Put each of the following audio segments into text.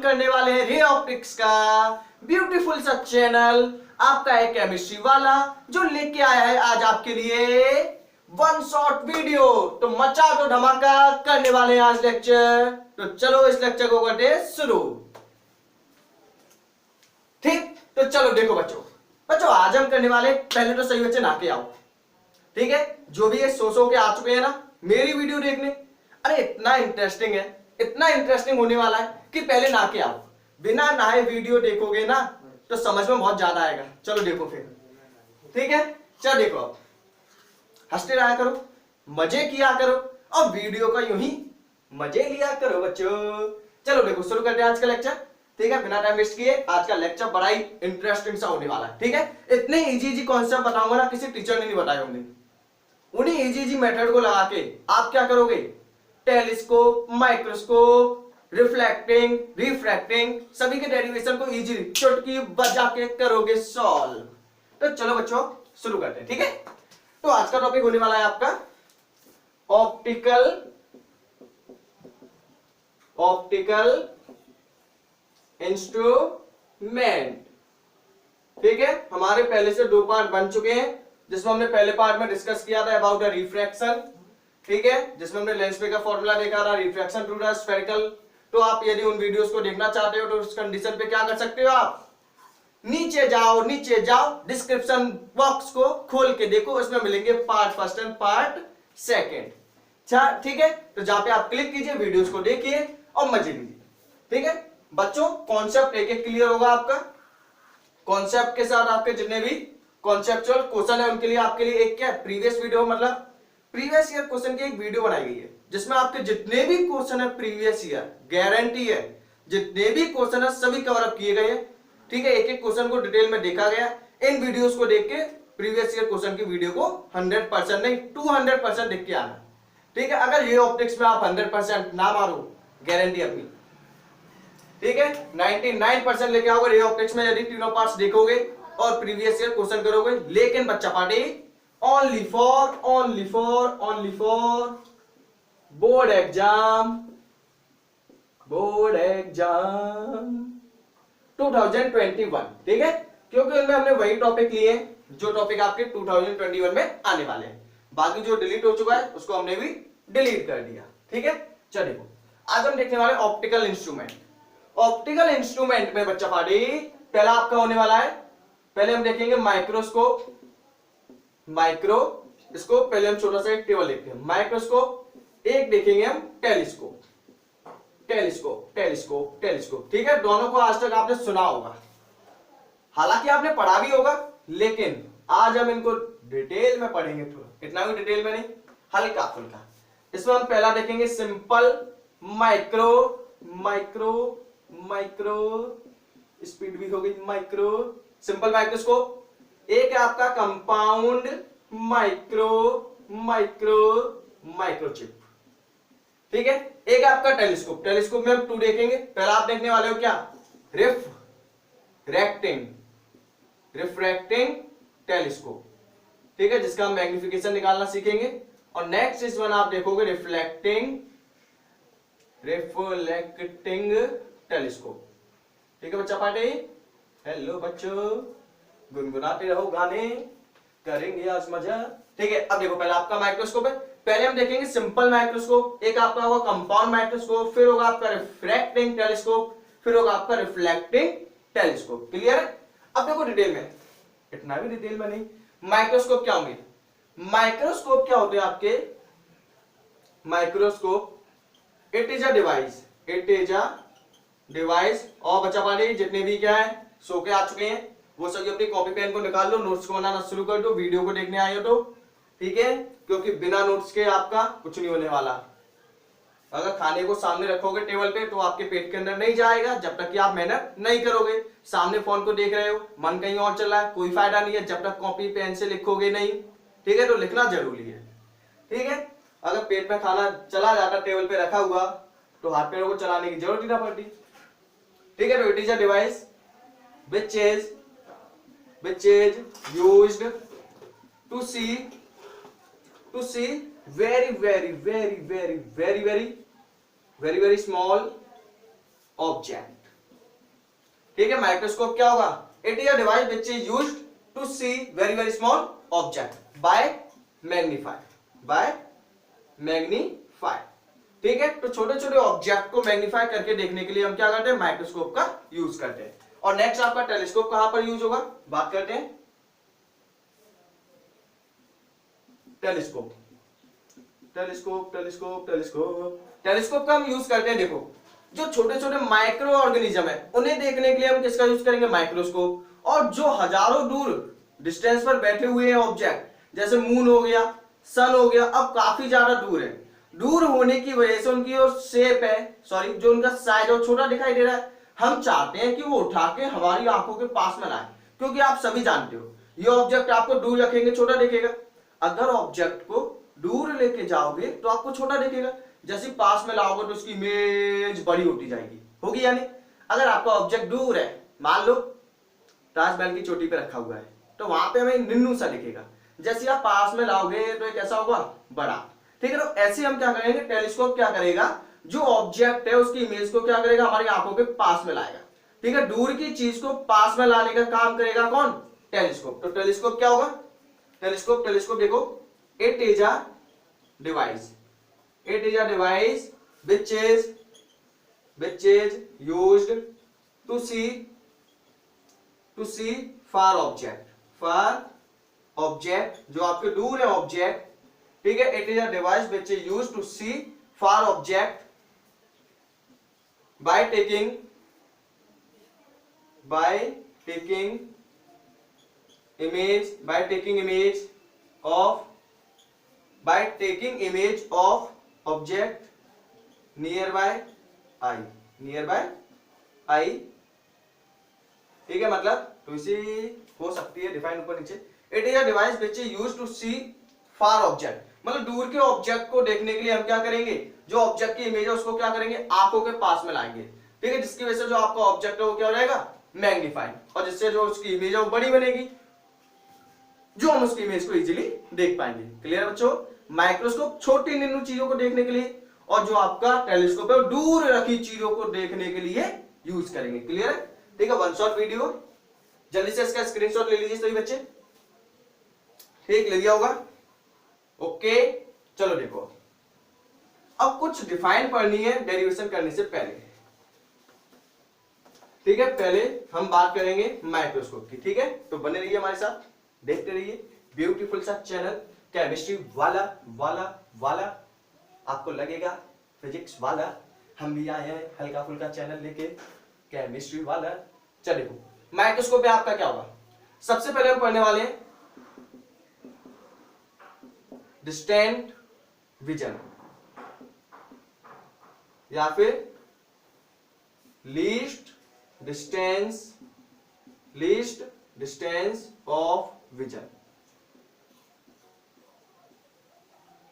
करने वाले हैं रे ऑप्टिक्स का ब्यूटीफुल सा चैनल, आपका है केमिस्ट्री वाला, जो लेके आया है आज आपके लिए वन शॉट वीडियो। तो मचा दो धमाका, करने वाले हैं आज लेक्चर। तो चलो इस लेक्चर को करते हैं शुरू। ठीक, तो चलो देखो बच्चों आज हम करने वाले, पहले तो सही बच्चे नाके आओ, ठीक है। जो भी ये सो के आ चुके हैं ना मेरी वीडियो देखने, अरे इतना इंटरेस्टिंग है, इतना इंटरेस्टिंग होने वाला है कि पहले नहा के आओ। बिना नहाए वीडियो देखोगे ना तो समझ में बहुत ज्यादा आएगा। चलो देखो फिर, ठीक है। चलो देखो, अब हंसते रहा करो, मजे किया करो और वीडियो का यूं ही मजे लिया करो बच्चों। चलो देखो शुरू करते हैं आज का लेक्चर, ठीक है। बिना टाइम वेस्ट किए आज का लेक्चर बड़ा ही इंटरेस्टिंग सा होने वाला है, ठीक है। इतने इजी कॉन्सेप्ट बताऊंगा ना, किसी टीचर ने नहीं बताए होंगे। उन्हीं इजी मेथड को लगा के आप क्या करोगे, टेलीस्कोप, माइक्रोस्कोप, रिफ्लेक्टिंग, रिफ्रैक्टिंग, सभी के डेरिवेशन को इजी चुटकी बजा के करोगे सॉल्व। तो चलो बच्चों शुरू करते हैं, ठीक है। तो आज का टॉपिक होने वाला है आपका ऑप्टिकल इंस्ट्रूमेंट, ठीक है। हमारे पहले से 2 पार्ट बन चुके हैं, जिसमें हमने पहले पार्ट में डिस्कस किया था अबाउट द रिफ्रैक्शन, ठीक है, जिसमें हमने लेंस पे का फॉर्मूला देखा था, रिफ्रैक्शन टू द स्फेरिकल। तो आप यदि उन वीडियोस को देखना चाहते हो तो उस कंडीशन पे क्या कर सकते हो, आप नीचे जाओ डिस्क्रिप्शन बॉक्स को खोल के देखो, उसमें मिलेंगे part first and part second, ठीक है। तो जहां पे आप क्लिक कीजिए, वीडियोस को देखिए और मजे लीजिए, ठीक है। बच्चों कॉन्सेप्ट एक क्लियर होगा आपका। कॉन्सेप्ट के साथ आपके जितने भी कॉन्सेप्चुअल क्वेश्चन है उनके लिए आपके लिए एक क्या प्रीवियस वीडियो, मतलब प्रीवियस ईयर क्वेश्चन की एक वीडियो बनाई गई है, जिसमें आपके जितने भी क्वेश्चन है प्रीवियस ईयर, गारंटी है जितने भी क्वेश्चन है सभी कवर अप किए गए हैं, ठीक है। एक एक क्वेश्चन को डिटेल में देखा गया। इन वीडियोस को देख के प्रीवियस ईयर क्वेश्चन की वीडियो को 100% नहीं 200% देख के आना, ठीक है। अगर ये ऑप्टिक्स में आप 100% ना मारो, गारंटी अपनी, ठीक है, 99% लेके आओगे रे ऑप्टिक्स में यदि तीनों पार्ट्स देखोगे और प्रीवियस ईयर क्वेश्चन करोगे। लेकिन बच्चा party only for board exam 2021, ठीक है। क्योंकि उनमें हमने वही टॉपिक लिए हैं जो टॉपिक आपके 2021 में आने वाले हैं। बाकी जो डिलीट हो चुका है उसको हमने भी डिलीट कर दिया, ठीक है। चलो देखो आज हम देखने वाले ऑप्टिकल इंस्ट्रूमेंट। ऑप्टिकल इंस्ट्रूमेंट में बच्चा पार्टी पहला आपका होने वाला है, पहले हम देखेंगे माइक्रोस्कोप। पहले हम छोटा सा एक टेबल देखते हैं, माइक्रोस्कोप, एक देखेंगे हम टेलीस्कोप, ठीक है। दोनों को आज तक आपने सुना होगा, हालांकि आपने पढ़ा भी होगा, लेकिन आज हम इनको डिटेल में पढ़ेंगे, थोड़ा इतना भी डिटेल में नहीं, हल्का फुल्का। इसमें हम पहला देखेंगे सिंपल माइक्रो स्पीड भी हो गई, सिंपल माइक्रोस्कोप। एक है आपका कंपाउंड माइक्रोचिप, ठीक है। एक है आपका टेलीस्कोप में हम 2 देखेंगे। पहला आप देखने वाले हो क्या, रिफ्रैक्टिंग टेलीस्कोप, ठीक है, जिसका हम मैग्निफिकेशन निकालना सीखेंगे। और नेक्स्ट इस वन आप देखोगे रिफ्लेक्टिंग टेलीस्कोप, ठीक है बच्चा पार्टी। हेलो बच्चों, गुनगुनाते रहो गाने, करेंगे आज मजा, ठीक है। अब देखो पहला आपका माइक्रोस्कोप है, पहले हम देखेंगे सिंपल माइक्रोस्कोप, एक आपका होगा कंपाउंड माइक्रोस्कोप, फिर होगा आपका रिफ्रैक्टिंग टेलीस्कोप, फिर होगा आपका रिफ्लेक्टिंग टेलीस्कोप। क्लियर है। अब देखो डिटेल में, इतना भी डिटेल में नहीं, माइक्रोस्कोप क्या होंगे, माइक्रोस्कोप क्या होते हैं आपके, microscope it is a device. और बच्चा पानी जितने भी क्या है सो के आ चुके हैं वो सभी अपनी कॉपी पेन को निकाल लो, नोट्स को बनाना शुरू कर दो, वीडियो को देखने आए हो तो, ठीक है। क्योंकि बिना नोट्स के आपका कुछ नहीं होने वाला। अगर खाने को सामने रखोगे टेबल पे तो आपके पेट के अंदर नहीं जाएगा जब तक कि आप मेहनत नहीं करोगे। सामने फोन को देख रहे हो, मन कहीं और चल रहा है, कोई फायदा नहीं है जब तक कॉपी पेन से लिखोगे नहीं, ठीक है। तो लिखना जरूरी है, ठीक है। अगर पेट में खाना चला जाता टेबल पे रखा हुआ तो हाथ पैरों को चलाने की जरूरत ही ना पड़ती, ठीक है। तो it is a device which is used to see very small object, ठीक है, माइक्रोस्कोप क्या होगा, it is a device which is used to see very very small object by magnify. ठीक है, तो छोटे छोटे ऑब्जेक्ट को मैग्नीफाई करके देखने के लिए हम क्या करते हैं, माइक्रोस्कोप का यूज करते हैं। और नेक्स्ट आपका टेलीस्कोप कहां पर यूज होगा, बात करते हैं टेलीस्कोप का हम यूज करते हैं। देखो जो छोटे छोटे माइक्रो ऑर्गेनिज्म है उन्हें देखने के लिए हम किसका यूज करेंगे, माइक्रोस्कोप। और जो हजारों दूर डिस्टेंस पर बैठे हुए हैं ऑब्जेक्ट, जैसे मून हो गया, सन हो गया, अब काफी ज्यादा दूर है, दूर होने की वजह से उनकी जो शेप है, सॉरी जो उनका साइज है छोटा दिखाई दे रहा है, हम चाहते हैं कि वो उठा के हमारी आंखों के पास में लाए, क्योंकि आप सभी जानते हो ये ऑब्जेक्ट आपको दूर रखेंगे छोटा दिखेगा, अगर ऑब्जेक्ट को दूर लेके जाओगे तो आपको छोटा दिखेगा, जैसे पास में लाओगे तो उसकी इमेज बड़ी होती जाएगी, होगी यानी। अगर आपका ऑब्जेक्ट दूर है, मान लो ताजमहल की चोटी पे रखा हुआ है, तो वहां पे हमें निन्नू सा दिखेगा, जैसे आप पास में लाओगे तो एक ऐसा होगा बड़ा। ठीक है, तो ऐसे हम क्या करेंगे, टेलीस्कोप क्या करेगा, जो ऑब्जेक्ट है उसकी इमेज को क्या करेगा, हमारी आंखों के पास में लाएगा। ठीक है, दूर की चीज को पास में लाने का काम करेगा कौन, टेलीस्कोप। तो टेलीस्कोप क्या होगा, टेलीस्कोप देखो, it is a device which is used to see far object, जो आपके दूर है ऑब्जेक्ट। ठीक है, it is a device which is used to see far object by taking image of object nearby eye। ठीक है, मतलब तो इसी हो सकती है डिफाइन ऊपर नीचे। It is a device which is used to see far object, मतलब दूर के ऑब्जेक्ट को देखने के लिए हम क्या करेंगे, जो ऑब्जेक्ट की इमेज है उसको क्या करेंगे, आंखों के पास में लाएंगे। ठीक है, जिसकी वजह से जो आपका ऑब्जेक्ट है वो क्या हो जाएगा, मैग्नीफाइड, और जिससे जो उसकी इमेज है वो बड़ी बनेगी, जो हम उसकी इमेज को इजीली देख पाएंगे। क्लियर बच्चों, माइक्रोस्कोप छोटी निन्नू चीजों को देखने के लिए, और जो आपका टेलीस्कोप है वो दूर रखी चीजों को देखने के लिए यूज करेंगे। क्लियर है, ठीक है, वन शॉट वीडियो, जल्दी से इसका स्क्रीनशॉट ले लीजिए सभी बच्चे। ठीक, ले लिया होगा, ओके। चलो देखो, अब कुछ डिफाइन पढ़नी है डेरिवेशन करने से पहले। ठीक है, पहले हम बात करेंगे माइक्रोस्कोप की। ठीक है, तो बने रहिए हमारे साथ, देखते रहिए ब्यूटीफुल सा चैनल केमिस्ट्री वाला आपको लगेगा फिजिक्स वाला, हम भी आए हैं हल्का फुल्का चैनल लेके केमिस्ट्री वाला। चलिए देखो, माइक्रोस्कोप पे आपका क्या होगा, सबसे पहले हम पढ़ने वाले हैं डिस्टेंट विजन या फिर लीस्ट डिस्टेंस ऑफ विजन।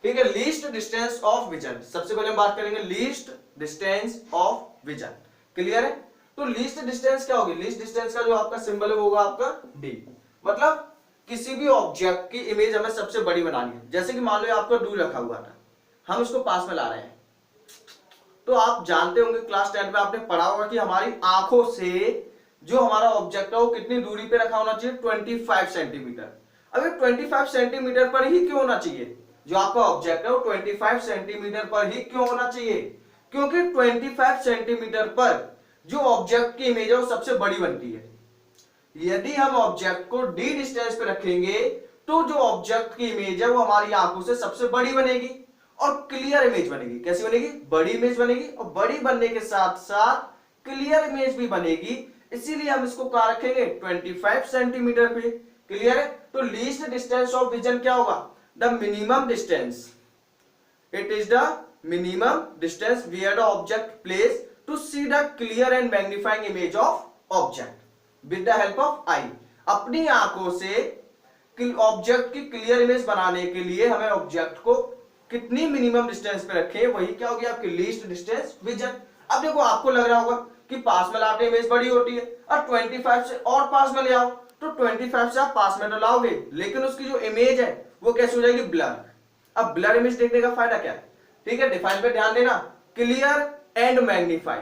ठीक है, लीस्ट डिस्टेंस ऑफ विजन, सबसे पहले हम बात करेंगे least distance of vision. Clear है, तो लीस्ट डिस्टेंस क्या होगी, लीस्ट डिस्टेंस का जो आपका सिंबल है वो होगा आपका डी, मतलब किसी भी ऑब्जेक्ट की इमेज हमें सबसे बड़ी बनानी है। जैसे कि मान लो आपका दूर रखा हुआ था, हम इसको पास में ला रहे हैं, तो आप जानते होंगे क्लास 10 में आपने पढ़ा होगा कि हमारी आंखों से जो हमारा ऑब्जेक्ट है वो कितनी दूरी पे रखा होना चाहिए, 25 सेंटीमीटर। अब ये 25 सेंटीमीटर पर ही क्यों होना चाहिए, जो आपका ऑब्जेक्ट है वो 25 सेंटीमीटर पर ही क्यों होना चाहिए, क्योंकि 25 सेंटीमीटर पर जो ऑब्जेक्ट की इमेज है वो सबसे बड़ी बनती है। यदि हम ऑब्जेक्ट को डी डिस्टेंस पे रखेंगे तो जो ऑब्जेक्ट की इमेज है वो हमारी आंखों से सबसे बड़ी बनेगी और क्लियर इमेज बनेगी। कैसी बनेगी, बड़ी इमेज बनेगी, और बड़ी बनने के साथ साथ क्लियर इमेज भी बनेगी, इसीलिए हम इसको कहां रखेंगे, 25 सेंटीमीटर पे। क्लियर है, तो लीस्ट डिस्टेंस ऑफ विजन क्या होगा, the minimum distance, it is the minimum distance where the object place to see the clear and magnifying image of object with the help of eye. अपनी आंखों से object की clear image बनाने के लिए हमें ऑब्जेक्ट को कितनी मिनिमम डिस्टेंस पे रखें, वही क्या होगी आपकी लीस्ट डिस्टेंस विजन। अब देखो, आपको लग रहा होगा कि पास में लाते इमेज बड़ी होती है, और 25 से और पास में ले आओ, तो 25 से आप पास में तो लाओगे, लेकिन उसकी जो इमेज है वो कैसे हो जाएगी, ब्लर। अब ब्लर इमेज देखने का फायदा क्या है, ठीक है, डिफाइन पे ध्यान देना, क्लियर एंड मैग्नीफाई।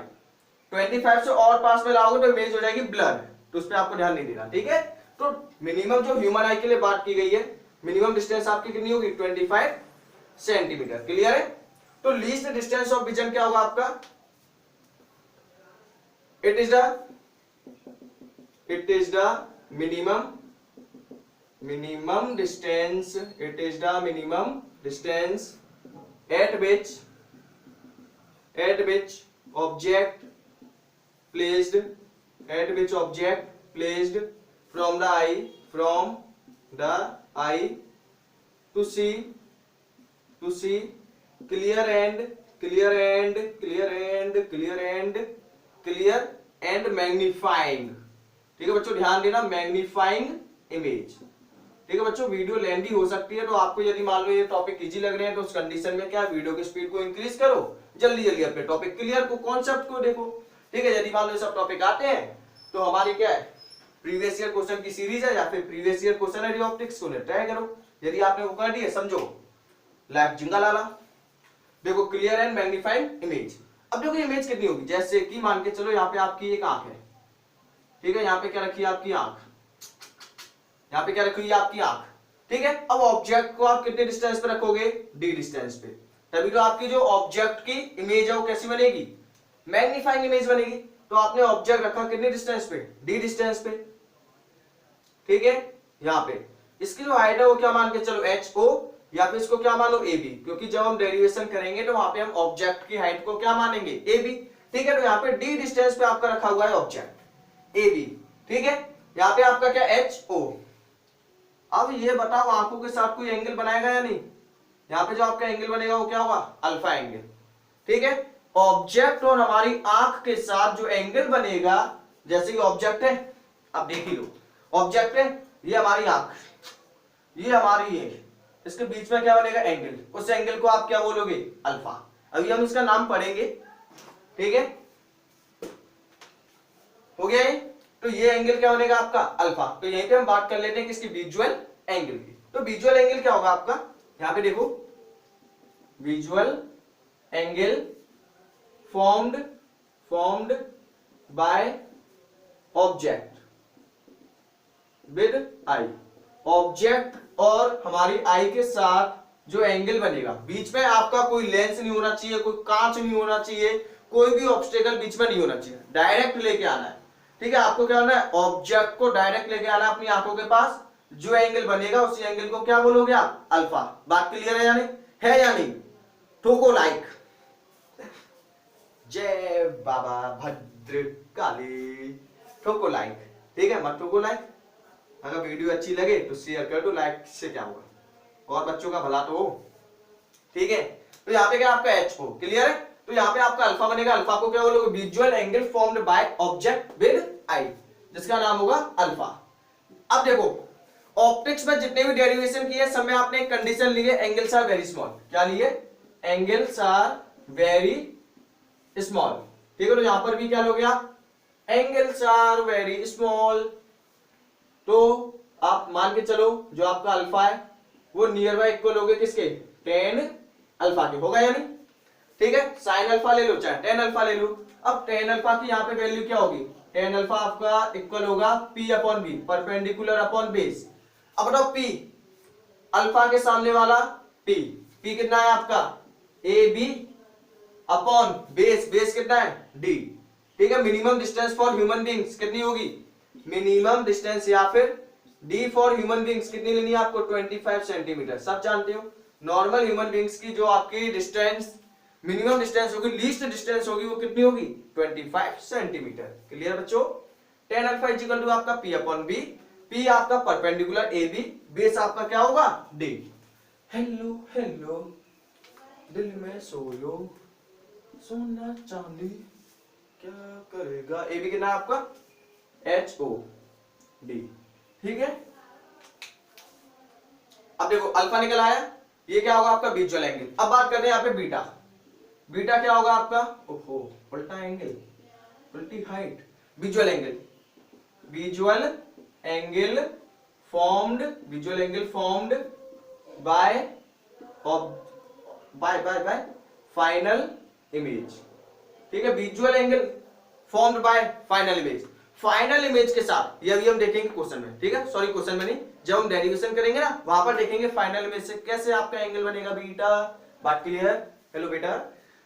25 से और पास में लाओगे तो इमेज हो जाएगी ब्लर, तो उस पर आपको ध्यान नहीं देना, ठीक है। तो मिनिमम जो ह्यूमन आई के लिए बात की गई है, मिनिमम डिस्टेंस आपकी कितनी होगी 25 सेंटीमीटर, क्लियर है। तो लीस्ट डिस्टेंस ऑफ विजन क्या होगा आपका, it is the minimum distance, it is the minimum distance at which object placed from the eye to see clear and magnifying, ठीक है बच्चों, ध्यान देना, मैग्नीफाइंग इमेज, ठीक है बच्चों। वीडियो लेंथी हो सकती है, तो आपको यदि मान लो ये टॉपिक इजी लग रहे हैं तो उस कंडीशन में क्या, वीडियो की स्पीड को इंक्रीज करो, जल्दी जल्दी अपने टॉपिक क्लियर को, कॉन्सेप्ट को देखो, ठीक है। यदि मान लो ये सब टॉपिक आते हैं तो हमारी क्या है, प्रीवियस ईयर क्वेश्चन की सीरीज है या फिर प्रीवियस ईयर क्वेश्चनरी ऑप्टिक्स को ट्राई करो। यदि आपने वो कर दिए, समझो लाइक जिंगा लाला। देखो क्लियर एंड मैग्नीफाइंग इमेज, अब देखो इमेज कितनी होगी, जैसे कि मान के चलो यहाँ पे आपकी एक आंख है, ठीक है, यहाँ पे क्या रखी है आपकी आंख, यहाँ पे क्या रखी है आपकी आंख, ठीक है। अब ऑब्जेक्ट को आप कितने डिस्टेंस पे रखोगे, डी डिस्टेंस पे, तभी तो आपकी जो ऑब्जेक्ट की इमेज है वो कैसी बनेगी, मैग्नीफाइंग इमेज बनेगी। तो आपने ऑब्जेक्ट रखा कितने डिस्टेंस पे, डी डिस्टेंस पे, ठीक है। यहाँ पे इसकी जो हाइट है वो क्या मान के चलो HO, या फिर इसको क्या मानो AB, क्योंकि जब हम डेरिवेशन करेंगे तो वहां पे हम ऑब्जेक्ट की हाइट को क्या मानेंगे, AB, ठीक है। तो यहाँ पे डी डिस्टेंस पे आपका रखा हुआ है ऑब्जेक्ट AB, ठीक है। यहाँ पे आपका क्या HO। अब ये बताओ आंखों के साथ कोई एंगल बनाएगा या नहीं, यहाँ पे जो आपका एंगल बनेगा वो क्या होगा, अल्फा एंगल, ठीक है। ऑब्जेक्ट और हमारी आंख के साथ जो एंगल बनेगा, जैसे कि ऑब्जेक्ट है, अब देख ही लो, ऑब्जेक्ट है, ये हमारी आंख, ये हमारी ये, इसके बीच में क्या बनेगा, एंगल, उस एंगल को आप क्या बोलोगे, अल्फा। अभी हम इसका नाम पढ़ेंगे, ठीक है, हो गया ये। तो ये एंगल क्या बनेगा आपका, अल्फा। तो यहीं पे हम बात कर लेते हैं किसकी, विजुअल एंगल की। तो विजुअल एंगल क्या होगा आपका, यहां पे देखो, visual angle formed by object with I, object और हमारी आई के साथ जो एंगल बनेगा, बीच में आपका कोई लेंस नहीं होना चाहिए, कोई कांच नहीं होना चाहिए, कोई भी ऑब्स्टेकल बीच में नहीं होना चाहिए, डायरेक्ट लेके आना है, ठीक है। आपको क्या होना है, ऑब्जेक्ट को डायरेक्ट लेके आना है अपनी आंखों के पास, जो एंगल बनेगा उसी एंगल को क्या बोलोगे आप, अल्फा। बात क्लियर है या नहीं, है या नहीं, ठोको लाइक, जय बाबा भद्र काली, ठोको लाइक, ठीक है, मत ठोको लाइक। अगर वीडियो अच्छी लगे तो शेयर कर दो, लाइक से क्या होगा, और बच्चों का भला तो हो, ठीक है। तो यहाँ पे क्या आपका HO, क्लियर है। तो यहाँ पे आपका अल्फा बनेगा, अल्फा को क्या बोलोगे, visual angle formed by object with I, जिसका नाम होगा अल्फा। अब देखो ऑप्टिक्स में जितने भी डेरिवेशन किए सब में आपने एक कंडीशन ली है, एंगल्स आर वेरी स्मॉल, क्या लिए, एंगल्स आर वेरी स्मॉल, ठीक है। तो यहां पर भी क्या लोगे आप, एंगल्स आर वेरी स्मॉल। तो आप मान के चलो जो आपका अल्फा है वो नियर बाय इक्वल लोगे किसके, tan अल्फा के, होगा या नहीं, ठीक है। साइन अल्फा ले लो चाहे tan अल्फा ले लो। अब tan अल्फा की यहाँ पे वैल्यू क्या होगी, tan अल्फा आपका इक्वल होगा P upon B, perpendicular upon base. अब बताओ P, अल्फा के सामने वाला P, P कितना है आपका AB अपॉन बेस, बेस कितना है D, ठीक है। Minimum distance for human beings कितनी होगी, मिनिमम डिस्टेंस या फिर D फॉर ह्यूमन बींग्स कितनी लेनी है आपको, 25 सेंटीमीटर। सब जानते हो नॉर्मल ह्यूमन बींग्स की जो आपकी डिस्टेंस, मिनिमम डिस्टेंस होगी, लीस्ट डिस्टेंस होगी, वो कितनी होगी 25 सेंटीमीटर, क्लियर बच्चों। tan alpha is equal to आपका P अपॉन B, P आपका परपेंडिकुलर AB, बेस आपका क्या होगा D। हेलो हेलो दिल में सोयो सोना चांदी क्या करेगा, AB कितना है आपका HO D, ठीक है। अब देखो अल्फा निकल आया, ये क्या होगा आपका विजुअल एंगल। अब बात करते हैं यहाँ पे बीटा, बीटा क्या होगा आपका, ओहो उल्टा एंगल, उल्टी height, visual angle, visual angle formed bye final image, ठीक है। Visual angle formed bye final image. Final image के साथ ये अभी हम देखेंगे क्वेश्चन में, ठीक है, सॉरी क्वेश्चन में नहीं, जब हम डेरिवेशन करेंगे ना वहां पर देखेंगे फाइनल इमेज से कैसे आपका एंगल बनेगा बीटा। बात क्लियर? हेलो बेटा,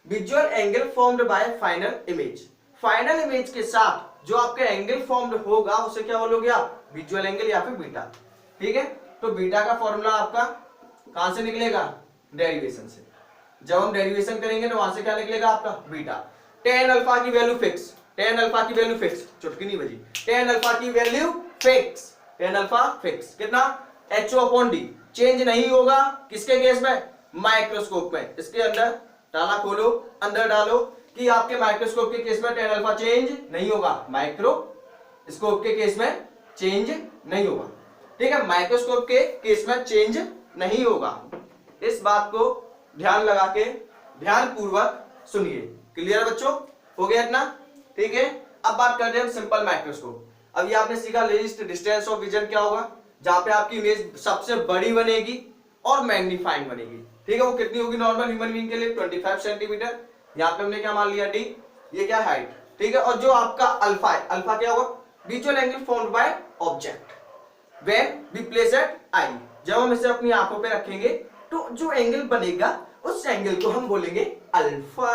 visual angle formed bye final image. Final image के साथ जो आपका एंगल फॉर्म्ड होगा उसे क्या बोलोगे आप? विजुअल एंगल या फिर बीटा। ठीक है, तो बीटा का फॉर्मूला आपका कहां से निकलेगा? डेरिवेशन से। जब हम डेरिवेशन करेंगे तो वहां से क्या निकलेगा आपका? बीटा। टेन अल्फा की वैल्यू फिक्स, टेन अल्फा की वैल्यू फिक्स, चुटकी नहीं बजी, टेन अल्फा की value fix, tan alpha fix कितना? HO/D चेंज नहीं होगा किसके केस में? माइक्रोस्कोप में। इसके अंदर ताला खोलो, अंदर डालो कि आपके माइक्रोस्कोप के केस में टेन अल्फा चेंज नहीं होगा, माइक्रोस्कोप के केस में चेंज नहीं होगा। ठीक है, माइक्रोस्कोप के केस में चेंज नहीं होगा। इस बात को ध्यान लगा के ध्यान पूर्वक सुनिए। क्लियर है बच्चों? हो गया इतना? ठीक है, अब बात करते हैं हम सिंपल माइक्रोस्कोप। अब ये आपने सीखा लीस्ट डिस्टेंस ऑफ विजन क्या होगा, जहां पे आपकी इमेज सबसे बड़ी बनेगी और मैग्नीफाइंग बनेगी। ठीक है, वो कितनी होगी नॉर्मल ह्यूमन बीइंग के लिए? 25 सेंटीमीटर। यहाँ पे हमने क्या मान लिया? D। ये क्या हाइट? ठीक है, और जो आपका अल्फा है, अल्फा क्या होगा? Visual angle formed by object when we place at eye. जब हम इसे अपनी आंखों पे रखेंगे तो जो एंगल बनेगा उस एंगल को हम बोलेंगे alpha.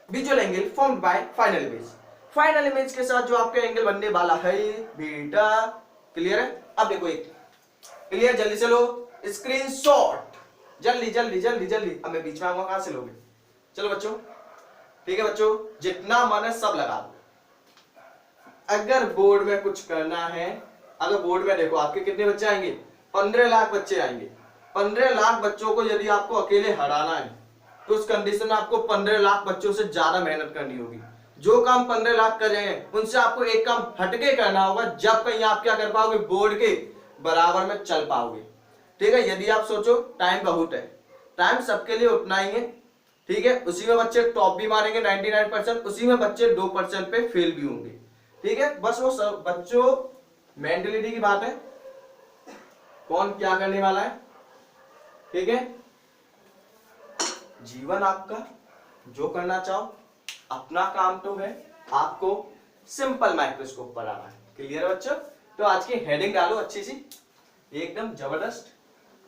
Visual angle formed bye final image. Final image के साथ जो आपका एंगल बनने वाला है बीटा। क्लियर है? अब देखो एक क्लियर, जल्दी से लो स्क्रीनशॉट, जल्दी जल्दी जल्दी जल्दी। अब मैं बीच में आऊंगा, कहां से लोगे? चलो बच्चों, ठीक है बच्चों, जितना मन है सब लगा दो। अगर बोर्ड में कुछ करना है, अगर बोर्ड में देखो आपके कितने बच्चे आएंगे? 15 लाख बच्चे आएंगे। 15 लाख बच्चों को यदि आपको अकेले हराना है तो उस कंडीशन में आपको 15 लाख बच्चों से ज्यादा मेहनत करनी होगी। जो काम 15 लाख कर रहे हैं उनसे आपको एक काम हटके करना होगा, जब कहीं आप क्या कर पाओगे? बोर्ड के बराबर में चल पाओगे। ठीक है, यदि आप सोचो टाइम बहुत है, टाइम सबके लिए उतना ही है। ठीक है, उसी में बच्चे टॉप भी मारेंगे 99%, उसी में बच्चे 2% पे फेल भी होंगे। ठीक है, बस वो सब बच्चों मेंटलिटी की बात है, कौन क्या करने वाला है। ठीक है, जीवन आपका जो करना चाहो, अपना काम तो है आपको सिंपल माइक्रोस्कोप पर आना है। क्लियर है बच्चों? तो आज की हेडिंग डालो अच्छी सी, एकदम जबरदस्त।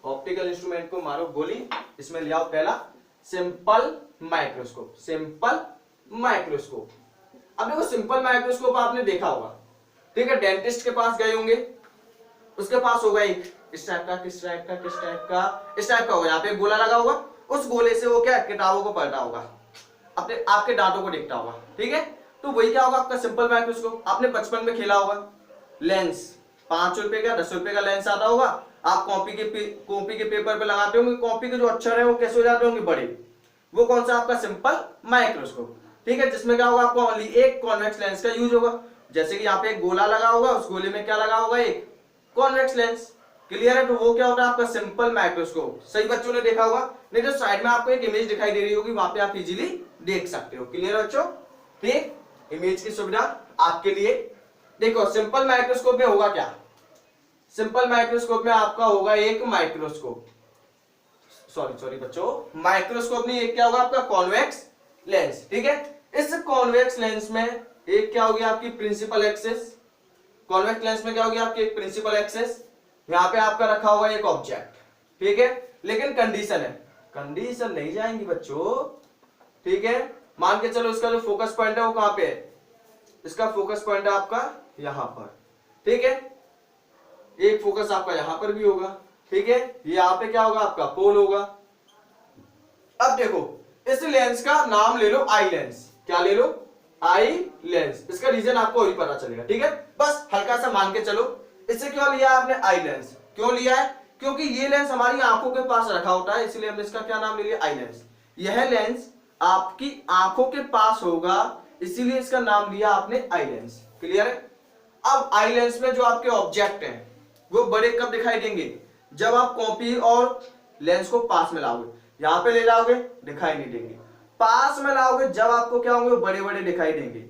ऑप्टिकल इंस्ट्रूमेंट को मारो गोली, इसमें ले आओ पहला सिंपल माइक्रोस्कोप। Simple microscope. अब देखो सिंपल माइक्रोस्कोप आपने देखा होगा, ठीक है, डेंटिस्ट के पास गए होंगे, उसके पास होगा एक इस टाइप का, किस टाइप का, किस टाइप का, इस टाइप का होगा। यहाँ पे एक गोला लगा होगा, उस गोले से वो क्या किताबों को पढ़ता होगा, अपने आपके दांतों को देखता होगा। ठीक है, तो वही क्या होगा आपका सिंपल माइक्रोस्कोप। आपने बचपन में खेला होगा, लेंस 5 रुपए का 10 रुपए का लेंस आता होगा, आप कॉपी के पेपर पे लगाते होंगे, कॉपी के जो अक्षर है वो कैसे हो जाते होंगे? बड़े। वो कौन सा? आपका सिंपल माइक्रोस्कोप। ठीक है, जिसमें क्या होगा? आपको ओनली एक कॉन्वेक्स लेंस का यूज होगा। जैसे कि यहाँ पे एक गोला लगा होगा, उस गोले में क्या लगा होगा? एक कॉन्वेक्स लेंस। क्लियर है? तो वो क्या होता है आपका सिंपल माइक्रोस्कोप। सही बच्चों ने देखा होगा, नहीं तो साइड में आपको एक इमेज दिखाई दे रही होगी, वहां पे आप इजीली देख सकते हो। क्लियर है बच्चों? ठीक, इमेज की सुविधा आपके लिए। देखो सिंपल माइक्रोस्कोप में होगा क्या? सिंपल माइक्रोस्कोप में आपका होगा एक माइक्रोस्कोप, सॉरी बच्चों, माइक्रोस्कोप नहीं, एक क्या होगा आपका? Convex lens. ठीक है, इस कॉन्वेक्स लेंस में एक क्या होगी आपकी? Principal axis. कॉन्वेक्स लेंस में क्या होगी आपकी? एक प्रिंसिपल एक्सिस। यहाँ पे आपका रखा हुआ एक ऑब्जेक्ट। ठीक है, लेकिन कंडीशन है, कंडीशन नहीं जाएंगी बच्चों। ठीक है, मान के चलो इसका जो फोकस पॉइंट है वो कहां पे है? इसका फोकस पॉइंट है आपका यहां पर। ठीक है, एक फोकस आपका यहां पर भी होगा। ठीक है, यहाँ पे क्या होगा? आपका पोल होगा। अब देखो इस लेंस का नाम ले लो आई लेंस। क्या ले लो? Eye lens. इसका रीजन आपको अभी पता चलेगा। ठीक है, बस हल्का सा मान के चलो। इसे क्यों लिया आपने आई लेंस? क्यों लिया है? क्योंकि ये लेंस हमारी आंखों के पास रखा होता है, इसलिए हमने इसका क्या नाम ले लिया? Eye lens. यह लेंस आपकी आंखों के पास होगा, इसीलिए इसका नाम लिया आपने आई लेंस। क्लियर है? अब आई लेंस में जो आपके ऑब्जेक्ट हैं वो बड़े कब दिखाई देंगे? जब आप कॉपी और लेंस को पास में लाओगे। यहां पे ले जाओगे दिखाई नहीं देंगे, पास में लाओगे जब आपको क्या होंगे? बड़े बड़े दिखाई देंगे।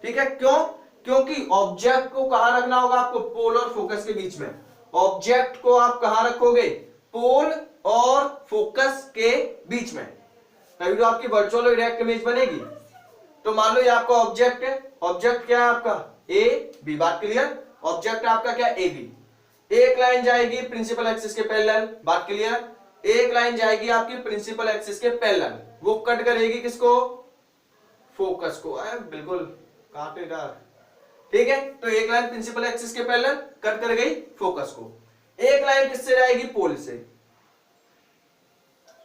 ठीक है, क्यों? क्योंकि ऑब्जेक्ट को कहां रखना होगा आपको? पोल और फोकस के बीच में। ऑब्जेक्ट को आप कहां रखोगे? पोल और फोकस के बीच में, तभी तो आपकी वर्चुअल और डायरेक्ट इमेज बनेगी। तो मान लो ये आपका ऑब्जेक्ट है, ऑब्जेक्ट क्या है आपका ए बी, बात क्लियर, ऑब्जेक्ट आपका क्या ए बी। एक लाइन जाएगी प्रिंसिपल एक्सिस के पैरेलल, बात क्लियर, एक लाइन जाएगी आपकी प्रिंसिपल एक्सिस के पैरेलल, वो कट करेगी किसको, फोकस को, बिल्कुल कांटेदार, ठीक है। तो एक लाइन प्रिंसिपल एक्सिस के पैरेलल कट कर गई फोकस को, एक लाइन किससे जाएगी, पोल से,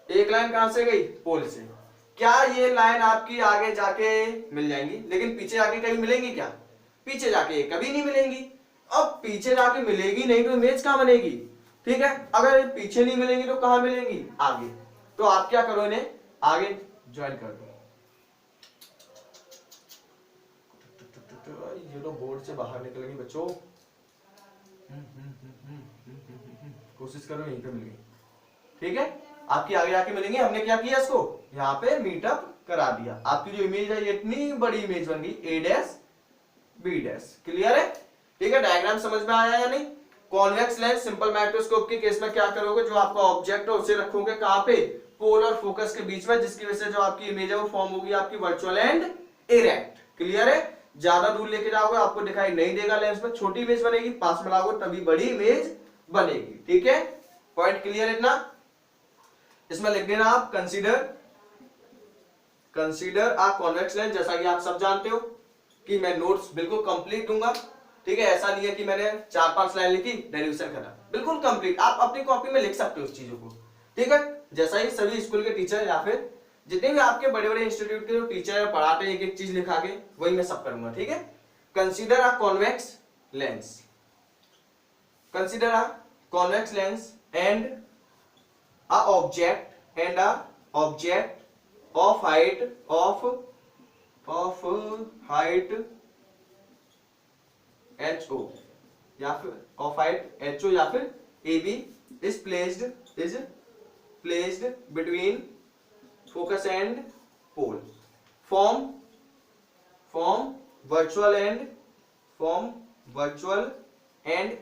एक लाइन कहां से गई, पोल से। क्या ये लाइन आपकी आगे जाके मिल जाएंगी, लेकिन पीछे जाके कहीं मिलेंगी क्या, पीछे जाके कभी नहीं मिलेंगी। अब पीछे जाके मिलेगी नहीं तो इमेज कहां बनेगी, ठीक है। अगर पीछे नहीं मिलेंगी तो कहां मिलेंगी, आगे। तो आप क्या करो, इन्हें आगे ज्वाइन कर दो। ये तो बोर्ड से बाहर निकलेगी बच्चों, कोशिश करो यहीं पे मिल गई, ठीक है। आपकी आगे आके मिलेंगे, हमने क्या किया, इसको यहाँ पे मीटअप करा दिया। आपकी जो इमेज है ये इतनी बड़ी इमेज बन गई, ए डैश बी डैश, क्लियर है, ठीक है। डायग्राम समझ में आया या नहीं। कॉन्वेक्स लेंस सिंपल माइक्रोस्कोप के केस में क्या करोगे, जो आपका ऑब्जेक्ट है उसे रखोगे कहां पे, पोल और फोकस के बीच में, जिसकी वजह से जो आपकी इमेज है वो फॉर्म होगी आपकी वर्चुअल एंड इरेक्ट, क्लियर है। ज्यादा दूर लेके जाओगे आपको दिखाई नहीं देगा लेंस में, छोटी इमेज बनेगी, पास में लाओगे तभी बड़ी इमेज बनेगी, ठीक है। पॉइंट क्लियर इतना, इसमें लिख देना आप कंसीडर अ कॉन्वेक्स लेंस। जैसा कि आप सब जानते हो कि मैं नोट्स बिल्कुल कंप्लीट दूंगा, ठीक है। ऐसा नहीं है कि मैंने 4-5 लाइन लिखी डेरिवेशन खत्म, बिल्कुल कंप्लीट आप अपनी कॉपी में लिख सकते हो उस चीजों को, ठीक है। जैसा ही सभी स्कूल के टीचर या फिर जितने भी आपके बड़े बड़े इंस्टीट्यूट के जो टीचर पढ़ाते हैं एक एक चीज लिखा के, वही मैं सब करूंगा, ठीक है। Consider a convex lens, consider a convex lens and a object of height HO या फिर of height HO या फिर AB is placed between focus and pole, form virtual and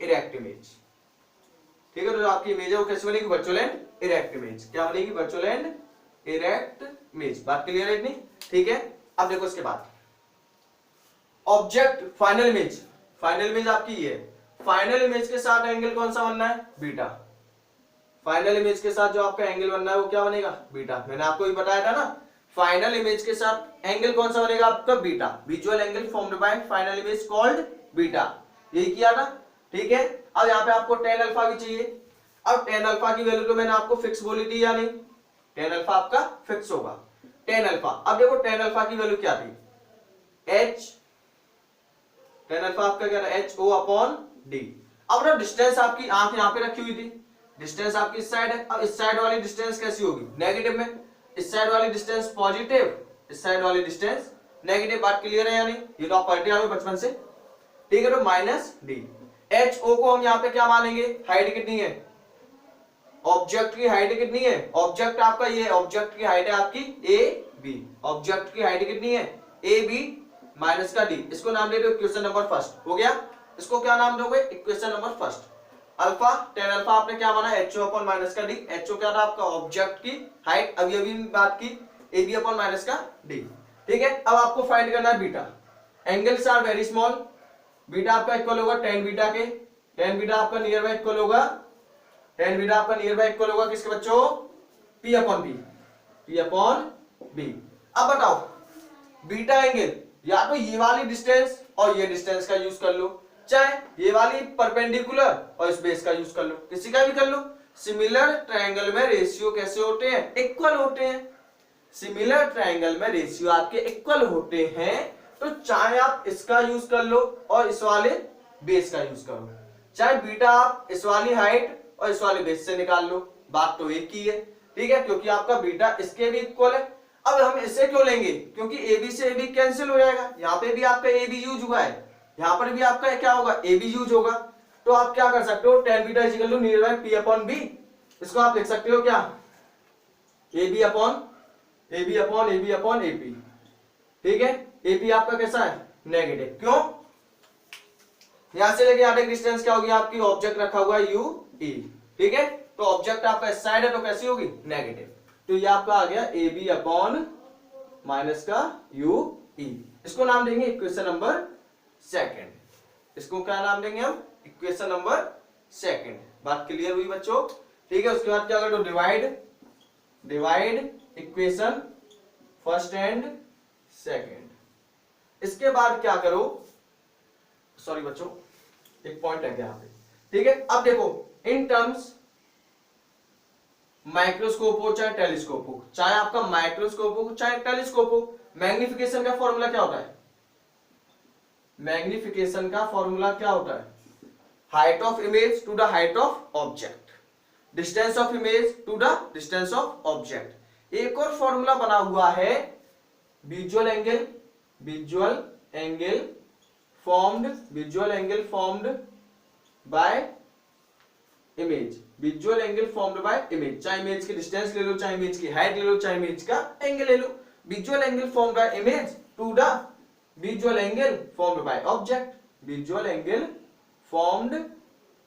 erect image, ठीक है। तो जो आपकी इमेज है वो कैसे बनेगी, वर्चुअल एंड इरेक्ट इमेज, क्या बनेगी, वर्चुअल एंड इरेक्ट इमेज, बात क्लियर है इतनी, ठीक है। अब देखो इसके बाद ऑब्जेक्ट फाइनल इमेज आपकी ये है, फाइनल इमेज के साथ एंगल कौन सा बनना है, बीटा। फाइनल इमेज के साथ जो आपका एंगल बनना है वो क्या बनेगा, बीटा। मैंने आपको भी बताया था ना, फाइनल इमेज के साथ एंगल कौन सा बनेगा आपका, beta. Visual angle formed bye final image called beta, यही किया था, ठीक है। अब यहाँ पे आपको tan अल्फा भी चाहिए। अब tan अल्फा की वैल्यू तो मैंने आपको फिक्स बोली थी या नहीं, tan अल्फा आपका फिक्स होगा, tan अल्फा। अब देखो tan अल्फा की वैल्यू क्या थी, tan अल्फा आपका क्या था, HO अपॉन D। अब ना डिस्टेंस आपकी आंख यहाँ पे रखी हुई थी, डिस्टेंस आपकी इस साइड है। अब इस साइड वाली डिस्टेंस कैसी होगी, नेगेटिव में, इस साइड वाली डिस्टेंस पॉजिटिव, इस साइड वाली डिस्टेंस नेगेटिव, बात क्लियर है या नहीं, ये तो आप पढ़ते आ रहे हो बचपन से, ठीक है। तो माइनस D, HO को हम यहाँ पे क्या मानेंगे, हाइट कितनी है, ऑब्जेक्ट की हाइट कितनी है, ऑब्जेक्ट आपका ये ऑब्जेक्ट की हाइट है आपकी AB, ऑब्जेक्ट की हाइट कितनी है AB माइनस का D, इसको नाम दे दो इक्वेशन नंबर फर्स्ट, हो गया। इसको क्या नाम दोगे, equation number first. Alpha tan alpha आपने क्या माना, HO अपॉन माइनस का D, HO क्या था आपका ऑब्जेक्ट की हाइट, अभी अभी बात की, AB अपॉन माइनस का D, ठीक है। अब आपको फाइंड करना है beta, angles are very small, beta आपका इक्वल होगा tan बीटा के, tan बीटा आपका नियर बाय इक्वल होगा, tan बीटा आपका नियर बाय इक्वल होगा किसके बच्चों, P अपॉन B। अब बताओ बीटा एंगल या तो ये वाली डिस्टेंस और ये डिस्टेंस का यूज कर लो, चाहे ये वाली परपेंडिकुलर और इस बेस का यूज कर लो, किसी का भी कर लो। सिमिलर ट्रायंगल में रेशियो कैसे होते हैं, इक्वल होते हैं। सिमिलर ट्रायंगल में रेशियो आपके इक्वल होते हैं, तो चाहे आप इसका यूज कर लो और इस वाले बेस का यूज करो, चाहे बीटा आप इस वाली हाइट और इस वाले बेस से निकाल लो, बात तो एक ही है, ठीक है, क्योंकि आपका बीटा इसके भी इक्वल है। अब हम इसे क्यों लेंगे, क्योंकि AB से AB कैंसिल हो जाएगा, यहाँ पे भी आपका AB यूज हुआ है, यहाँ पर भी आपका क्या होगा, AB यूज होगा। तो आप क्या कर सकते हो, tan beta equal to near by P upon B, इसको आप लिख सकते हो क्या, AB अपॉन AP, ठीक है। AP आपका कैसा है, नेगेटिव, क्यों, यहां से लेके आधे डिस्टेंस क्या होगी आपकी, ऑब्जेक्ट रखा हुआ है UE, ठीक है। तो ऑब्जेक्ट आपका इस साइड है तो कैसी होगी, नेगेटिव। तो ये आपका आ गया AB अपॉन माइनस का UE, ई। इसको नाम देंगे इक्वेशन नंबर सेकंड। इसको क्या नाम देंगे हम? Equation number second. बात क्लियर हुई बच्चों? ठीक है। उसके बाद क्या करो? Divide equation first and second. इसके बाद क्या करो? सॉरी बच्चों, एक पॉइंट है यहाँ पे। ठीक है। अब देखो, इन टर्म्स माइक्रोस्कोप हो चाहे टेलीस्कोप हो, चाहे आपका माइक्रोस्कोप हो चाहे टेलीस्कोप हो, मैग्निफिकेशन का फॉर्मूला क्या होता है? मैग्निफिकेशन का फॉर्मूला क्या होता है? Height of image to the height of object, distance of image to the distance of object. एक और फॉर्मूला बना हुआ है visual angle formed by image, visual angle formed by image. चाहे इमेज की डिस्टेंस ले लो, चाहे इमेज की हाइट ले लो, चाहे इमेज का एंगल ले लो। Visual angle formed by image to the visual angle formed by object, visual angle formed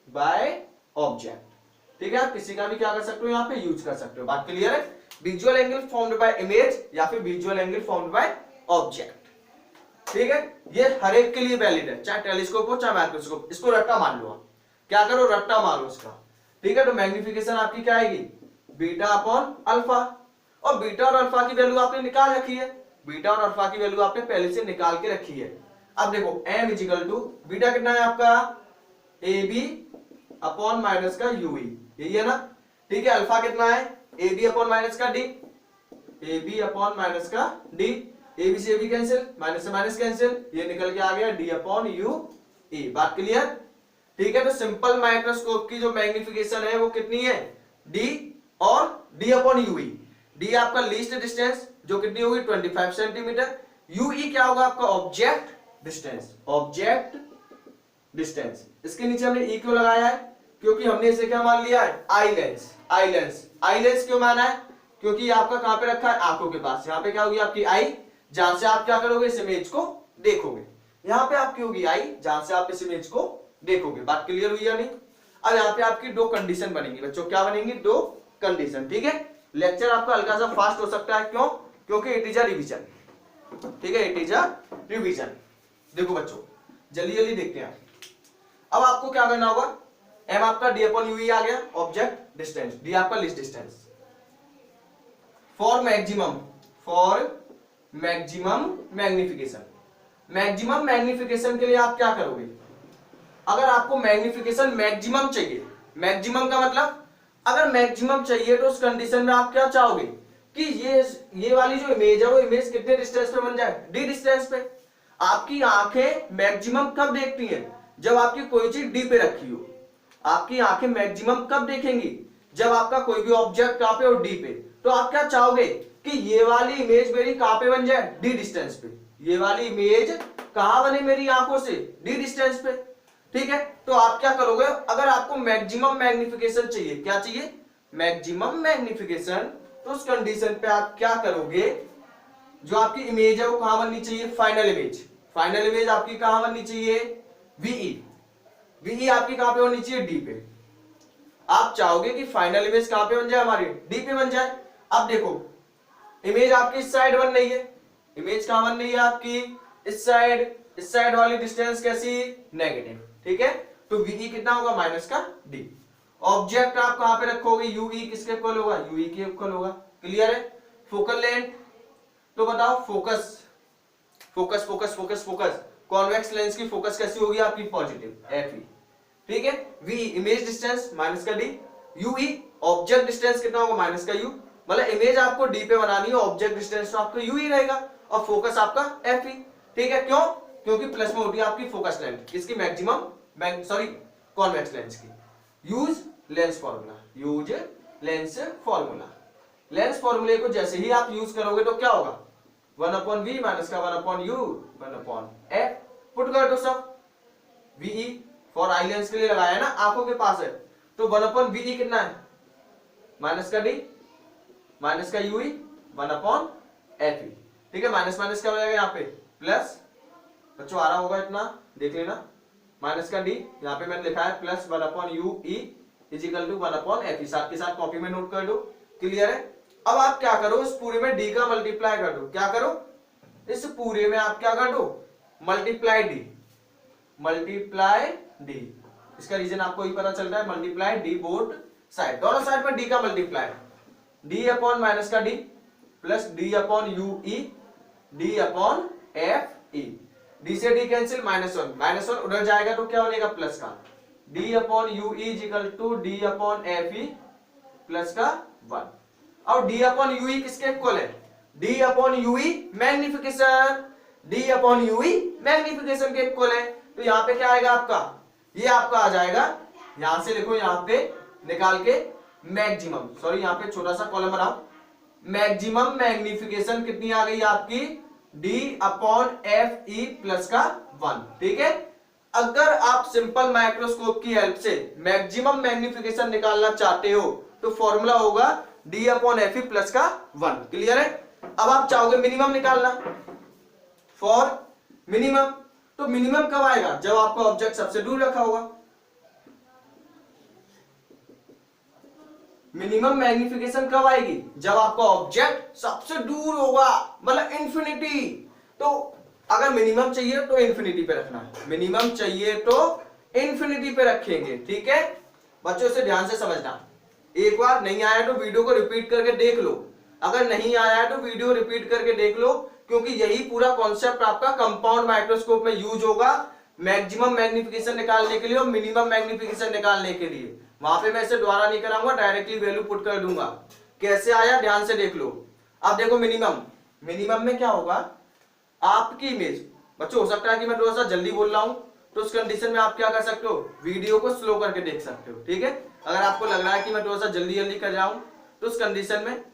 by object. ठीक है। आप किसी का भी क्या कर सकते हो, यहाँ पे यूज कर सकते हो। बात क्लियर है? Visual angle formed by image या फिर visual angle formed by object. ठीक है। ये हर एक के लिए वैलिड है, चाहे टेलीस्कोप हो चाहे माइक्रोस्कोप। इसको रट्टा मान लो। आप क्या करो? रट्टा मारो इसका। ठीक है। तो मैग्निफिकेशन आपकी क्या आएगी? Beta upon alpha. और बीटा और अल्फा की वैल्यू आपने निकाल रखी है, बीटा और अल्फा की वैल्यू आपने पहले से निकाल के रखी है। अब देखो m इजिकल टू बीटा कितना है आपका? ए बी अपॉन माइनस का यूई, यही है ना? ठीक है। अल्फा कितना है? ए बी अपॉन माइनस का D, A B upon minus का डी। ए बी से ए बी कैंसिल, माइनस से माइनस कैंसिल, ये निकल के आ गया डी अपॉन यू ई। बात क्लियर? ठीक है। तो सिंपल माइक्रोस्कोप की जो मैग्निफिकेशन है वो कितनी है? डी और डी अपॉन यूई। डी आपका लीस्ट डिस्टेंस जो कितनी होगी? 25 सेंटीमीटर। यूई क्या होगा आपका? Object distance, object distance. इसके नीचे हमने ई क्यों लगाया है? क्योंकि हमने इसे क्या मान लिया है? Eye lens. Eye lens, eye lens क्यों माना है? क्योंकि आपका कहां पे रखा है? आंखों के पास। यहाँ पे क्या होगी? आपकी आई, जहां से आप क्या करोगे? इस इमेज को देखोगे। यहाँ पे आपकी होगी आई, जहां से आप इस इमेज को देखोगे। बात क्लियर हुई या नहीं? अब यहाँ पे आपकी दो कंडीशन बनेंगी बच्चों। क्या बनेंगी? दो कंडीशन। ठीक है। लेक्चर आपका हल्का सा फास्ट हो सकता है, क्यों? क्योंकि इट इज अ रिविजन। ठीक है, इट इज अ रिविजन। देखो बच्चों, जल्दी जल्दी देखते हैं। अब आपको क्या करना होगा? m आपका d अपॉन यूई आ गया, ऑब्जेक्ट डिस्टेंस, d आपका least distance. For maximum magnification, maximum magnification के लिए आप क्या करोगे? अगर आपको मैग्निफिकेशन मैक्सिमम चाहिए, मैक्सिमम का मतलब अगर मैक्सिमम चाहिए तो उस कंडीशन में आप क्या चाहोगे? कि ये वाली जो इमेज है वो इमेज कितने डिस्टेंस पे बन जाए? डी डिस्टेंस पे। आपकी आंखें मैक्सिमम कब देखती हैं? जब आपकी कोई चीज डी पे रखी हो। आपकी आंखें मैक्सिमम कब देखेंगी? जब आपका कोई भी ऑब्जेक्ट कहां पे हो? डी पे। तो आप क्या चाहोगे कि ये वाली इमेज मेरी कहां पे बन जाए? डी डिस्टेंस पे। ये वाली इमेज कहां बने मेरी आंखों से? डी डिस्टेंस पे। ठीक है। तो आप क्या करोगे? अगर आपको मैक्सिमम मैग्निफिकेशन चाहिए, क्या चाहिए? Maximum magnification. तो उस कंडीशन पे आप क्या करोगे? जो आपकी इमेज है वो कहां बननी चाहिए? Final image. फाइनल इमेज आपकी कहां बननी चाहिए? वीई। वीई आपकी कहां पे होनी चाहिए? डी पे। आप चाहोगे कि फाइनल इमेज कहां पे बन जाए? हमारी डी पे बन जाए। अब देखो, इमेज आपकी इस साइड बन रही है। इमेज कहां बन रही है आपकी? इस साइड। इस साइड वाली डिस्टेंस कैसी? नेगेटिव। ठीक है। तो वीई कितना होगा? माइनस का डी। ऑब्जेक्ट आप कहां पे रखोगे? यूई किसके इक्वल होगा? यूई के इक्वल होगा। क्लियर है? फोकल लेंथ तो बताओ। Focus focus focus focus focus convex lens की फोकस कैसी होगी आपकी? Positive, F. ठीक है। वी इमेज डिस्टेंस माइनस का डी, यूई ऑब्जेक्ट डिस्टेंस कितना होगा? माइनस का यू। मतलब इमेज आपको डी पे बनानी है, ऑब्जेक्ट डिस्टेंस तो आपका यू ही रहेगा और फोकस आपका एफ ही। ठीक है। क्यों? क्योंकि प्लस में होती है आपकी फोकस लेंथ, इसकी मैक्सिमम सॉरी कॉन्वेक्स लेंस की। Use lens formula, use lens formula. Lens फॉर्मूले को जैसे ही आप यूज करोगे तो क्या होगा? 1 अपॉन वी माइनस का 1 upon you 1 upon F. Put कर दो सब। वीई फॉर आई लेंस के लिए लगाया है ना, आंखों के पास है। तो 1 अपॉन वीई कितना है? माइनस का डी माइनस का यूई 1 अपॉन एफ। ठीक है। माइनस माइनस क्या हो जाएगा? यहाँ पे प्लस। बच्चों आ रहा होगा इतना, देख लेना। माइनस का डी, यहाँ पे मैंने लिखा है plus 1 upon U E is equal to 1 upon F. साथ के साथ कॉपी में नोट कर दो। क्लियर है? अब आप क्या करो? इस पूरे में डी का मल्टीप्लाई कर दो। क्या करो? इस पूरे में आप क्या कर दो, मल्टीप्लाई डी, मल्टीप्लाई डी। इसका रीजन आपको ही पता चल रहा है, मल्टीप्लाई डी बोथ साइड, दोनों साइड पर डी का मल्टीप्लाई, डी अपॉन माइनस का D plus D upon U E, D upon F E. D से डी कैंसिल, माइनस वन उधर जाएगा तो क्या बनेगा, प्लस का, D upon U E equal to D upon F E plus का 1। और डी अपॉन यू ई किसके इक्वल है, डी अपॉन यू ई मैग्निफिकेशन, डी अपॉन यू ई मैग्निफिकेशन के इक्वल है। तो यहां पे क्या आएगा आपका, ये आपका आ जाएगा, यहां से लिखो, यहां पे निकाल के मैक्सिमम, सॉरी यहां पे छोटा सा कॉलम बनाओ, मैक्सिमम मैग्निफिकेशन कितनी आ गई आपकी, D upon F E plus का 1। ठीक है, अगर आप सिंपल माइक्रोस्कोप की हेल्प से मैक्सिमम मैग्निफिकेशन निकालना चाहते हो तो फॉर्मूला होगा D upon F E plus का 1। क्लियर है। अब आप चाहोगे मिनिमम निकालना, फॉर मिनिमम, तो मिनिमम कब आएगा, जब आपका ऑब्जेक्ट सबसे दूर रखा होगा। मिनिमम मैग्निफिकेशन कब आएगी, जब आपका ऑब्जेक्ट सबसे दूर होगा, मतलब इंफिनिटी। तो अगर मिनिमम चाहिए तो इंफिनिटी पे रखना है, मिनिमम चाहिए तो इंफिनिटी पे रखेंगे। ठीक है बच्चों, से ध्यान से समझना, एक बार नहीं आया तो वीडियो को रिपीट करके देख लो, अगर नहीं आया है तो वीडियो रिपीट करके देख लो, क्योंकि यही पूरा कॉन्सेप्ट आपका कंपाउंड माइक्रोस्कोप में यूज होगा मैक्सिमम मैग्निफिकेशन निकालने के लिए और मिनिमम मैग्निफिकेशन निकालने के लिए। वहां पे मैं इसे द्वारा नहीं कराऊंगा, डायरेक्टली वैल्यू पुट कर दूंगा। कैसे आया ध्यान से देख लो। अब देखो मिनिमम में क्या होगा, आपकी इमेज, बच्चों हो सकता है कि मैं थोड़ा सा जल्दी बोल रहा हूं, तो उस कंडीशन में आप क्या कर सकते हो, वीडियो को स्लो करके देख सकते हो। ठीक है, अगर आपको लग रहा है कि मैं थोड़ा सा जल्दी कर जाऊं तो उस कंडीशन में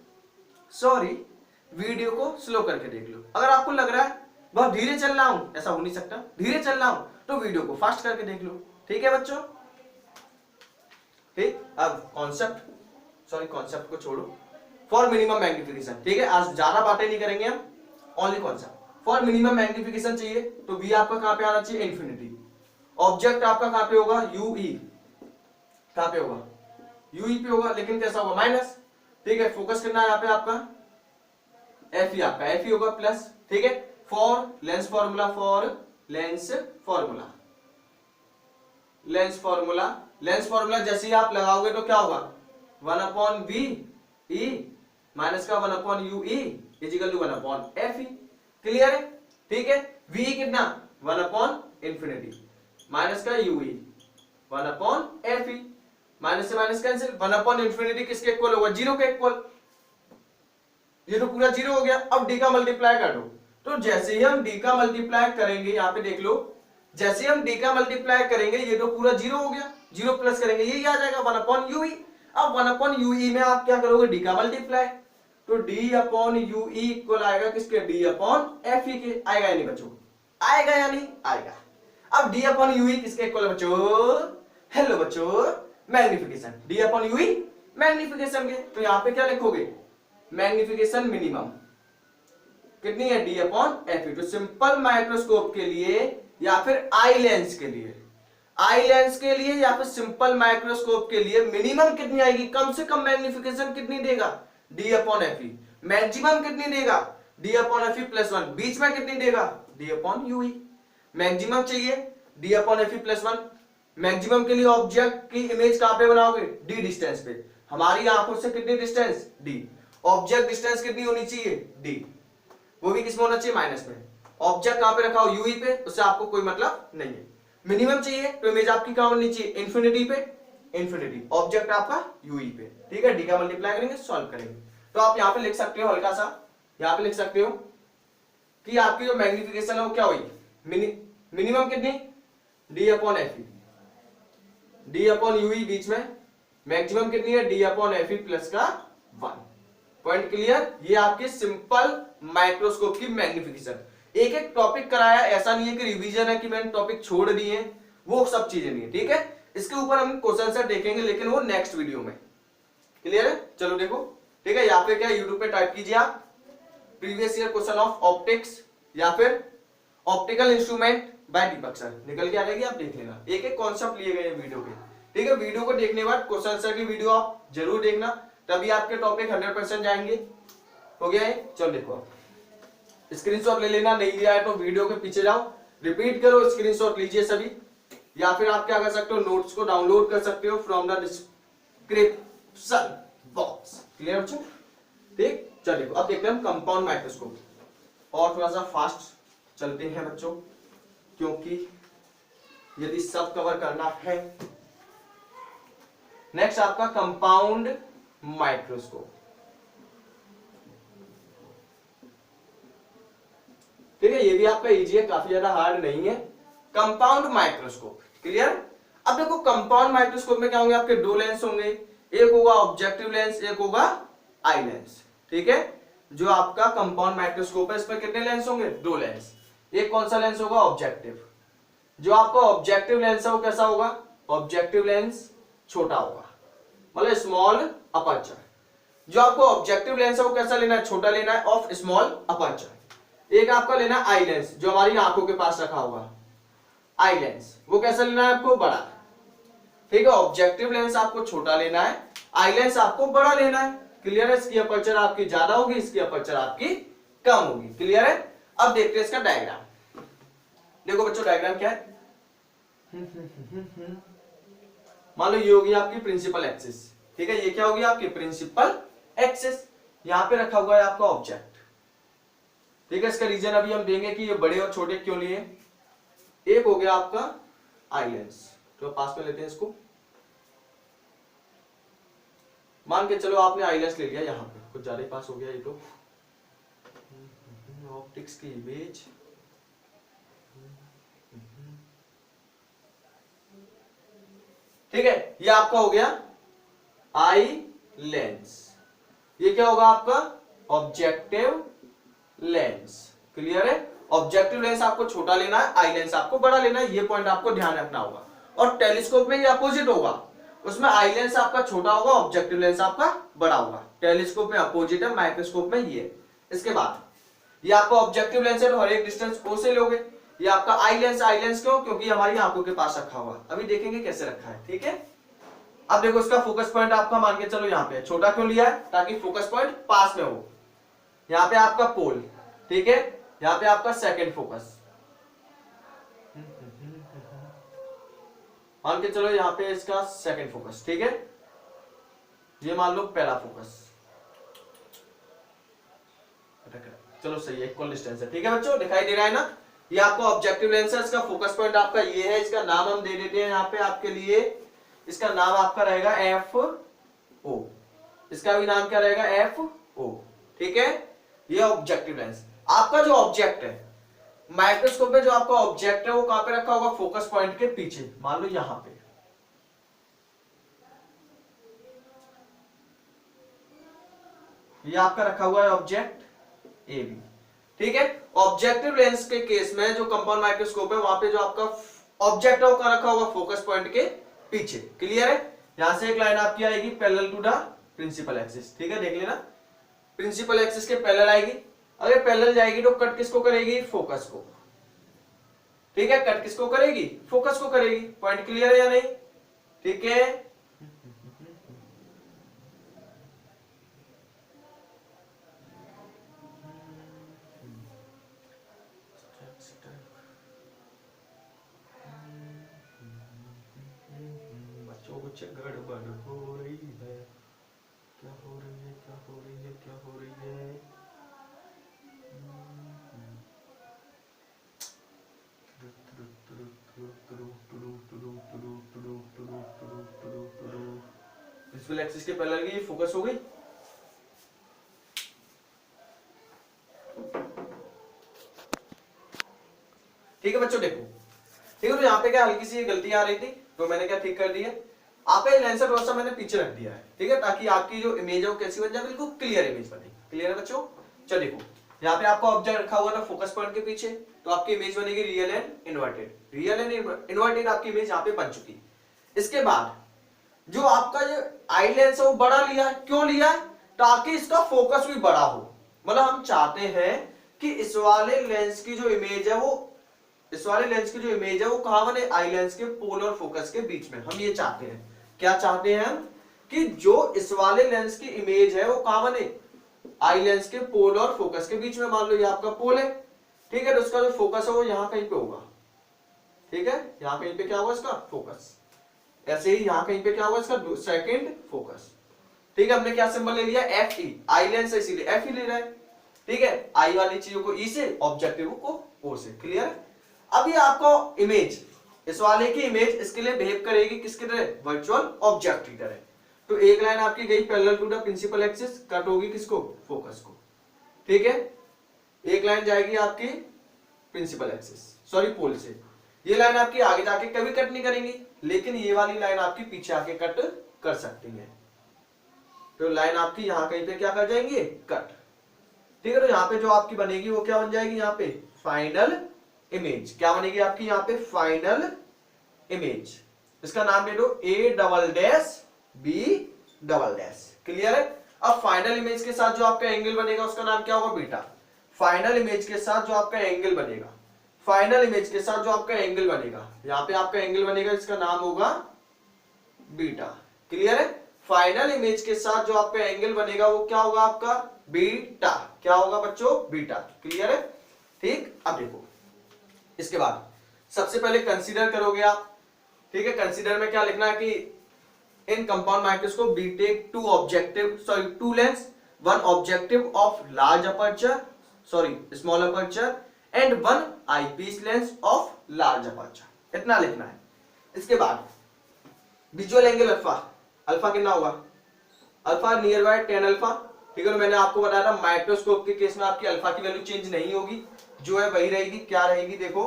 सॉरी वीडियो को स्लो करके देख लो। अगर आपको लग रहा है बहुत धीरे चल रहा हूं, ऐसा हो नहीं सकता, धीरे चल रहा हूं तो वीडियो को फास्ट करके देख लो। ठीक है बच्चों, ठीक। अब कॉन्सेप्ट को छोड़ो, फॉर मिनिमम मैग्निफिकेशन। ठीक है, आज ज्यादा बातें नहीं करेंगे हम, only concept. For minimum magnification चाहिए तो वी आपका कहां पे आना चाहिए, इंफिनिटी। ऑब्जेक्ट आपका कहां पे होगा, यू ई, कहां पे होगा, यू ई पे होगा, लेकिन कैसा होगा, माइनस। ठीक है, फोकस करना है यहाँ पे आपका एफ ई, आपका एफ ई होगा प्लस। ठीक है, for Lenz formula, lens formula जैसे ही आप लगाओगे तो क्या होगा, 1 अपॉन वी ई माइनस का 1 upon U E equal to 1 upon F E. Clear है। ठीक है, वी कितना, 1 अपॉन इंफिनिटी माइनस का U E 1 upon F E, minus से माइनस कैंसिल, 1 अपॉन इंफिनिटी किसके इक्वल होगा, 0 के इक्वल। ये तो पूरा 0 हो गया। अब डी का मल्टीप्लाई कर दो, तो जैसे ही हम डी का मल्टीप्लाई करेंगे, यहां पे देख लो, जैसे हम डी का मल्टीप्लाई करेंगे ये तो पूरा 0 हो गया, 0 प्लस करेंगे यही आ जाएगा 1 अपॉन यू ई। अब 1 अपॉन यू ई में आप क्या करोगे, डी का मल्टीप्लाई, तो D upon U E equal आएगा किसके, डी अपॉन एफ ई के। आएगा या नहीं बच्चों, आएगा या नहीं आएगा। अब डी अपॉन यू ई किसके इक्वल है बच्चों, हेलो बच्चों, मैग्निफिकेशन, डी अपॉन यू ई मैग्निफिकेशन के। तो यहां पे क्या लिखोगे, मैग्निफिकेशन मिनिमम कितनी है, डी अपॉन एफ ई। तो सिंपल माइक्रोस्कोप के लिए या फिर आई लेंस के लिए, या फिर सिंपल माइक्रोस्कोप के लिए मिनिमम कितनी आएगी, कम से कम मैग्निफिकेशन कितनी देगा, D upon F E. Maximum कितनी देगा, D upon F E plus 1। बीच में कितनी देगा, D upon U E. Maximum चाहिए D upon F E plus 1। Maximum के लिए ऑब्जेक्ट की इमेज कहां पे बनाओगे, डी डिस्टेंस पे। हमारी आंखों से कितनी डिस्टेंस, डी। ऑब्जेक्ट डिस्टेंस कितनी होनी चाहिए, डी, वो भी किसमें होना चाहिए, माइनस में। ऑब्जेक्ट कहां पे रखा हो, यूई पे, उससे आपको कोई मतलब नहीं है। मिनिमम चाहिए तो इमेज आपकी कहां होनी चाहिए, इंफिनिटी पे, इंफिनिटी, ऑब्जेक्ट आपका यूई पे। ठीक है, डी का मल्टीप्लाई करेंगे, सॉल्व करेंगे। तो आप यहां पे लिख सकते हो, हल्का सा यहां पे लिख सकते हो कि आपकी जो मैग्निफिकेशन है वो क्या हुई, मिनिमम कितनी, D upon F E, D upon U E बीच में, मैक्सिमम कितनी है, D upon F E plus का 1। Point clear. ये आपके सिंपल माइक्रोस्कोप की मैग्निफिकेशन। एक एक टॉपिक कराया, ऐसा नहीं है कि रिवीजन है कि मैंने टॉपिक छोड़ दिए, वो सब चीजें नहीं है। ठीक है, इसके ऊपर हम क्वेश्चन से देखेंगे, लेकिन वो नेक्स्ट वीडियो में। क्लियर है, चलो देखो। ठीक है, यहाँ पे क्या यूट्यूब पे टाइप कीजिए आप previous year question of optics या फिर ऑप्टिकल इंस्ट्रूमेंट बाय दीपक सर, निकल के आ जाएगी, आप देख लेना। एक एक कॉन्सेप्ट लिए गए वीडियो के। ठीक है, वीडियो को देखने के बाद क्वेश्चन आंसर की वीडियो आप जरूर देखना, तभी आपके टॉपिक 100% जाएंगे। हो गया है, चलो देखो। स्क्रीनशॉट ले लेना, नहीं लिया है तो वीडियो के पीछे जाओ, रिपीट करो, स्क्रीनशॉट लीजिए सभी, या फिर आप क्या कर सकते हो, नोट्स को डाउनलोड कर सकते हो from the description box. Clear बच्चों? ठीक, चलिए अब देखते हैं हम कंपाउंड माइक्रोस्कोप, और थोड़ा सा फास्ट चलते हैं बच्चों, क्योंकि यदि सब कवर करना है। नेक्स्ट आपका कंपाउंड माइक्रोस्कोप। ठीक है, ये भी आपका इजी है, काफी ज्यादा हार्ड नहीं है। Compound microscope, clear? अब देखो कंपाउंड माइक्रोस्कोप में क्या होंगे, आपके दो लेंस होंगे, एक होगा ऑब्जेक्टिव लेंस, एक होगा आई लेंस। ठीक है, जो आपका कंपाउंड माइक्रोस्कोप है इसमें कितने लेंस होंगे, दो लेंस। एक कौन सा लेंस होगा, ऑब्जेक्टिव। जो आपका ऑब्जेक्टिव लेंस है वो कैसा होगा, ऑब्जेक्टिव लेंस छोटा होगा, मतलब स्मॉल अपर्चर। जो आपको ऑब्जेक्टिव लेंस है वो कैसा लेना है, छोटा लेना है, ऑफ स्मॉल अपर्चर। एक आपका लेना है आई लेंस, जो हमारी आंखों के पास रखा होगा आई लेंस, वो कैसा लेना है आपको, बड़ा। ठीक है, ऑब्जेक्टिव लेंस आपको छोटा लेना है, आई लेंस आपको बड़ा लेना है। क्लियर है? इसकी अपर्चर आपकी ज्यादा होगी, इसकी अपर्चर आपकी कम होगी। क्लियर है? अब देखते हैं इसका डायग्राम। देखो बच्चों डायग्राम क्या है, मान लो ये होगी आपकी प्रिंसिपल एक्सिस। ठीक है, ये क्या होगी आपकी प्रिंसिपल एक्सिस। यहां पे रखा हुआ है आपका ऑब्जेक्ट। ठीक है, इसका रीजन अभी हम देंगे कि ये बड़े और छोटे क्यों लिए। एक हो गया आपका आई लेंस, तो पास में लेते हैं इसको। मान के चलो आपने आई लेंस ले लिया, यहां पे कुछ ज्यादा ही पास हो गया ये तो, ऑप्टिक्स की इमेज। ठीक है, ये आपका हो गया आई लेंस। ये क्या होगा आपका ऑब्जेक्टिव लेंस। क्लियर है? ऑब्जेक्टिव लेंस आपको छोटा लेना है, आई लेंस आपको बड़ा लेना है, ये पॉइंट आपको ध्यान रखना होगा। और टेलीस्कोप में ये अपोजिट होगा, उसमें आई लेंस आपका छोटा होगा, ऑब्जेक्टिव लेंस आपका बड़ा होगा। टेलीस्कोप में अपोजिट है, माइक्रोस्कोप में ये। इसके बाद ये आपका ऑब्जेक्टिव लेंस है तो हर एक डिस्टेंस ओ से लोगे। ये आपका आई लेंस क्यों, क्योंकि हमारी आंखों के पास रखा हुआ। अभी देखेंगे कैसे रखा है। ठीक है, अब देखो इसका फोकस पॉइंट आपका मान के चलो यहाँ पे छोटा क्यों लिया है, ताकि फोकस पॉइंट पास में हो। यहाँ पे आपका पोल, ठीक है, यहाँ पे आपका सेकंड फोकस, मान के चलो यहाँ पे इसका सेकंड फोकस। ठीक है, ये मान लो पहला फोकस। चलो सही है, इक्वल डिस्टेंस है। ठीक है बच्चों, दिखाई दे रहा है ना, ये आपका ऑब्जेक्टिव लेंस है, इसका फोकस पॉइंट आपका ये है। इसका नाम हम दे देते हैं यहाँ पे आपके लिए, इसका नाम आपका रहेगा एफ ओ। इसका भी नाम क्या रहेगा, एफ ओ। ठीक है, ये ऑब्जेक्टिव लेंस। आपका जो ऑब्जेक्ट है माइक्रोस्कोप में, जो आपका ऑब्जेक्ट है वो कहां पे रखा होगा, फोकस पॉइंट के पीछे, मान लो यहां पे। ये आपका रखा हुआ है ऑब्जेक्ट ए बी। ठीक है, ऑब्जेक्टिव लेंस के केस में जो कंपाउंड माइक्रोस्कोप है, वहां पे जो आपका ऑब्जेक्ट है वो कहां रखा होगा, फोकस पॉइंट के पीछे। क्लियर है? यहां से एक लाइन आपकी आएगी parallel to the principal axis. ठीक है, देख लेना, प्रिंसिपल एक्सिस के पैरेलल आएगी। अगर पैरेलल जाएगी तो कट किसको करेगी, फोकस को। ठीक है, कट किसको करेगी, फोकस को करेगी। पॉइंट क्लियर है या नहीं? ठीक है, बच्चों कुछ गड़बड़ हो रही है, क्या हो रही है, क्या हो रही है, क्या हो रही है। प्रिंसिपल एक्सिस के पैरेलल की फोकस हो गई। ठीक है बच्चों, देखो ठीक है, तो यहाँ पे क्या हल्की सी गलती आ रही थी, तो मैंने क्या ठीक कर दिया, आपका लेंस थोड़ा सा मैंने पीछे रख दिया है। ठीक है, ताकि आपकी जो इमेज है वो कैसी बन जाए, बिल्कुल क्लियर इमेज बने। क्लियर है बच्चों? चलो देखो, यहाँ पे आपका ऑब्जेक्ट रखा हुआ था फोकस पॉइंट के पीछे, तो आपकी इमेज बनेगी real and inverted. Real and inverted आपकी इमेज यहाँ पे बन चुकी। इसके बाद जो आपका ये आई लेंस है वो बड़ा लिया है, क्यों लिया है, ताकि इसका फोकस भी बड़ा हो। मतलब हम चाहते हैं कि इस वाले लेंस की जो इमेज है वो, इस वाले लेंस की जो इमेज है वो कहां बने, आई लेंस के पोल और फोकस के बीच में। हम ये चाहते हैं, क्या चाहते हैं हम, कि जो इस वाले लेंस की इमेज है वो कहां बने, आई लेंस के पोल और फोकस के बीच में, मान लो ये आपका पोल है, ठीक है, तो उसका जो फोकस है वो यहाँ कहीं पे होगा, ठीक है, यहाँ कहीं पे क्या होगा इसका फोकस, ऐसे ही यहाँ कहीं पे क्या होगा इसका सेकंड फोकस, ठीक है। हमने क्या सिंबल ले लिया, एफ ई, आई लेंस है इसीलिए एफ ई ले रहा है, ठीक है, आई वाली चीजों को ई से, ऑब्जेक्टिव को ओ से, क्लियर है। अब ये आपको इमेज, इस वाले की इमेज इसके लिए बिहेव करेगी किसकी तरह, वर्चुअल ऑब्जेक्ट की तरह। तो एक लाइन आपकी गई parallel to the principal axis, cut होगी किसको, फोकस को, ठीक है, एक लाइन जाएगी आपकी प्रिंसिपल एक्सिस, सॉरी पोल से, ये लाइन आपकी आगे जाके कभी कट नहीं करेंगी, लेकिन ये वाली लाइन आपकी पीछे आके कट कर सकती है, तो लाइन आपकी यहां कहीं पे क्या कर जाएंगी, कट, ठीक है। तो यहाँ पे जो आपकी बनेगी वो क्या बन जाएगी, यहाँ पे फाइनल इमेज, क्या बनेगी आपकी यहाँ पे फाइनल इमेज, इसका नाम ले लो A double dash B double dash, clear है। अब फाइनल इमेज के साथ जो आपका एंगल बनेगा उसका नाम क्या होगा, बीटा। फाइनल इमेज के साथ जो आपका एंगल बनेगा, फाइनल इमेज के साथ जो आपका एंगल बनेगा, यहाँ पे आपका एंगल बनेगा, इसका नाम होगा बीटा, क्लियर है। फाइनल इमेज के साथ जो आपका एंगल बनेगा वो क्या होगा आपका, बीटा, क्या होगा बच्चों, बीटा, क्लियर है, ठीक। अब देखो इसके बाद सबसे पहले कंसीडर करोगे आप, ठीक है, कंसीडर में क्या लिखना है कि in compound microscope we take two objective, sorry two lens, one objective of large aperture, sorry small aperture, and one eyepiece lens of large aperture, इतना लिखना है। इसके बाद विजुअल एंगल अल्फा, अल्फा कितना होगा, अल्फा नियर बाय 10 अल्फा, ठीक है। तो मैंने आपको बताया था माइक्रोस्कोप के केस में आपकी अल्फा की वैल्यू चेंज नहीं होगी, जो है वही रहेगी, क्या रहेगी, देखो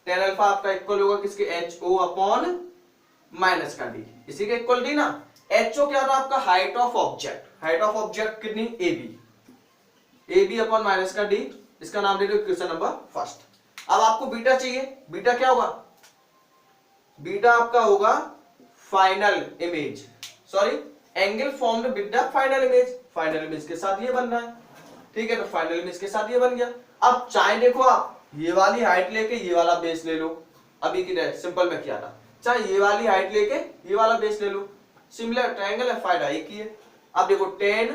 10 अल्फा आपका इक्वल होगा किसके, एच ओ अपॉन माइनस का डी, इसी के इक्वल डी ना। एच ओ क्या था आपका, height of object, height of object कितनी, A B, A B upon minus का डी, इसका नाम दे दो क्वेश्चन नंबर फर्स्ट। अब आपको बीटा चाहिए, बीटा क्या होगा, बीटा आपका होगा final image, sorry angle formed with the final image, final image के साथ ये बनना है, ठीक है, तो फाइनल इमेज के साथ ये बन गया। अब चाहे देखो आप ये वाली हाइट लेके ये वाला बेस ले लो, अभी की तरह सिंपल में किया था, चाहे ये वाली हाइट लेके ये वाला बेस ले लो, सिमिलर ट्रायंगल है, फायदा एक ही है। अब देखो 10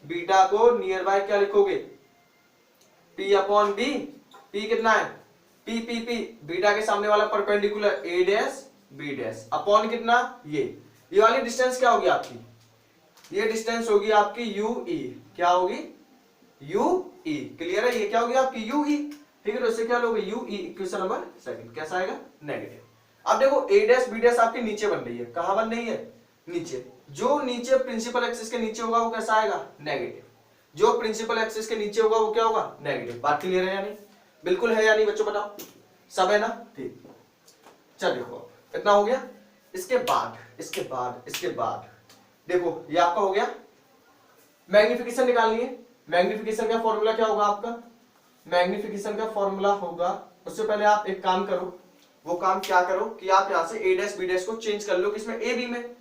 बीटा को नियर बाय क्या लिखोगे, P अपॉन बी, P कितना है, P P P, बीटा के सामने वाला perpendicular A dash B dash upon कितना, ये वाली डिस्टेंस क्या होगी आपकी, ये डिस्टेंस होगी आपकी UE, क्या होगी UE, क्लियर है, ये क्या होगी आपकी UE, ठीक है। तो इससे क्या लोगे UE, क्वेश्चन नंबर सेकंड कैसा आएगा, नेगेटिव। अब देखो A डैश B डैश आपकी नीचे बन रही है, कहां बन रही है, नीचे, जो नीचे प्रिंसिपल एक्सिस के नीचे होगा वो कैसा आएगा, नेगेटिव, जो प्रिंसिपल एक्सिस के नीचे होगा वो क्या होगा, नेगेटिव। बात क्लियर है या नहीं, बिल्कुल है या नहीं बच्चों, बताओ, सब है ना, ठीक। चल देखो इतना हो गया। इसके बाद देखो ये आपका हो गया, मैग्निफिकेशन निकालनी है। मैग्निफिकेशन का फॉर्मूला क्या होगा आपका, मैग्निफिकेशन का फॉर्मूला होगा, उससे पहले आप एक काम करो, वो काम क्या करो कि आप यहां से A डैश B डैश को चेंज कर लो, किसमें, A B में।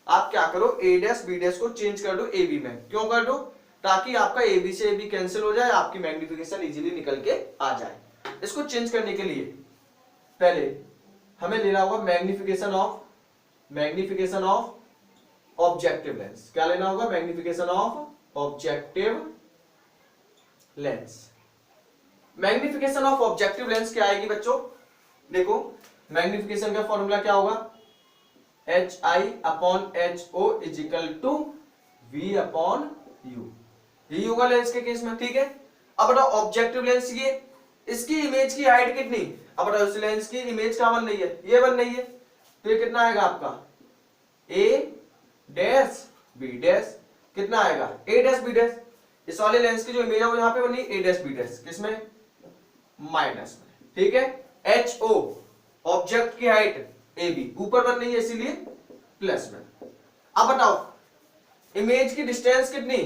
आप क्या करो, A डैश B डैश को चेंज कर दो A B में, क्यों कर दो, ताकि आपका A B से A B कैंसिल हो जाए, आपकी मैग्निफिकेशन इजीली निकल के आ जाए। इसको चेंज करने के लिए पहले हमें लेना होगा मैग्निफिकेशन ऑफ ऑब्जेक्टिव लेंस, क्या लेना होगा, magnification of objective lens. Magnification of objective lens क्या आएगी बच्चों, देखो मैग्निफिकेशन का फॉर्मूला क्या होगा, HI upon HO is equal to V upon U, यही होगा लेंस के केस में, ठीक है। अब बताओ ऑब्जेक्टिव लेंस, ये इसकी इमेज की हाइट कितनी, अब बताओ इस लेंस की इमेज क्या बन रही है, ये बन रही है, तो ये कितना आएगा आपका A डैश B डैश, कितना आएगा A डैश B डैश। इस वाले लेंस की जो इमेज है वो यहाँ पे बनी A डैश B डैश, किसमें, माइनस में, ठीक है। HO ऑब्जेक्ट की हाइट AB ऊपर बन रही है इसीलिए प्लस में। अब बताओ इमेज की डिस्टेंस कितनी,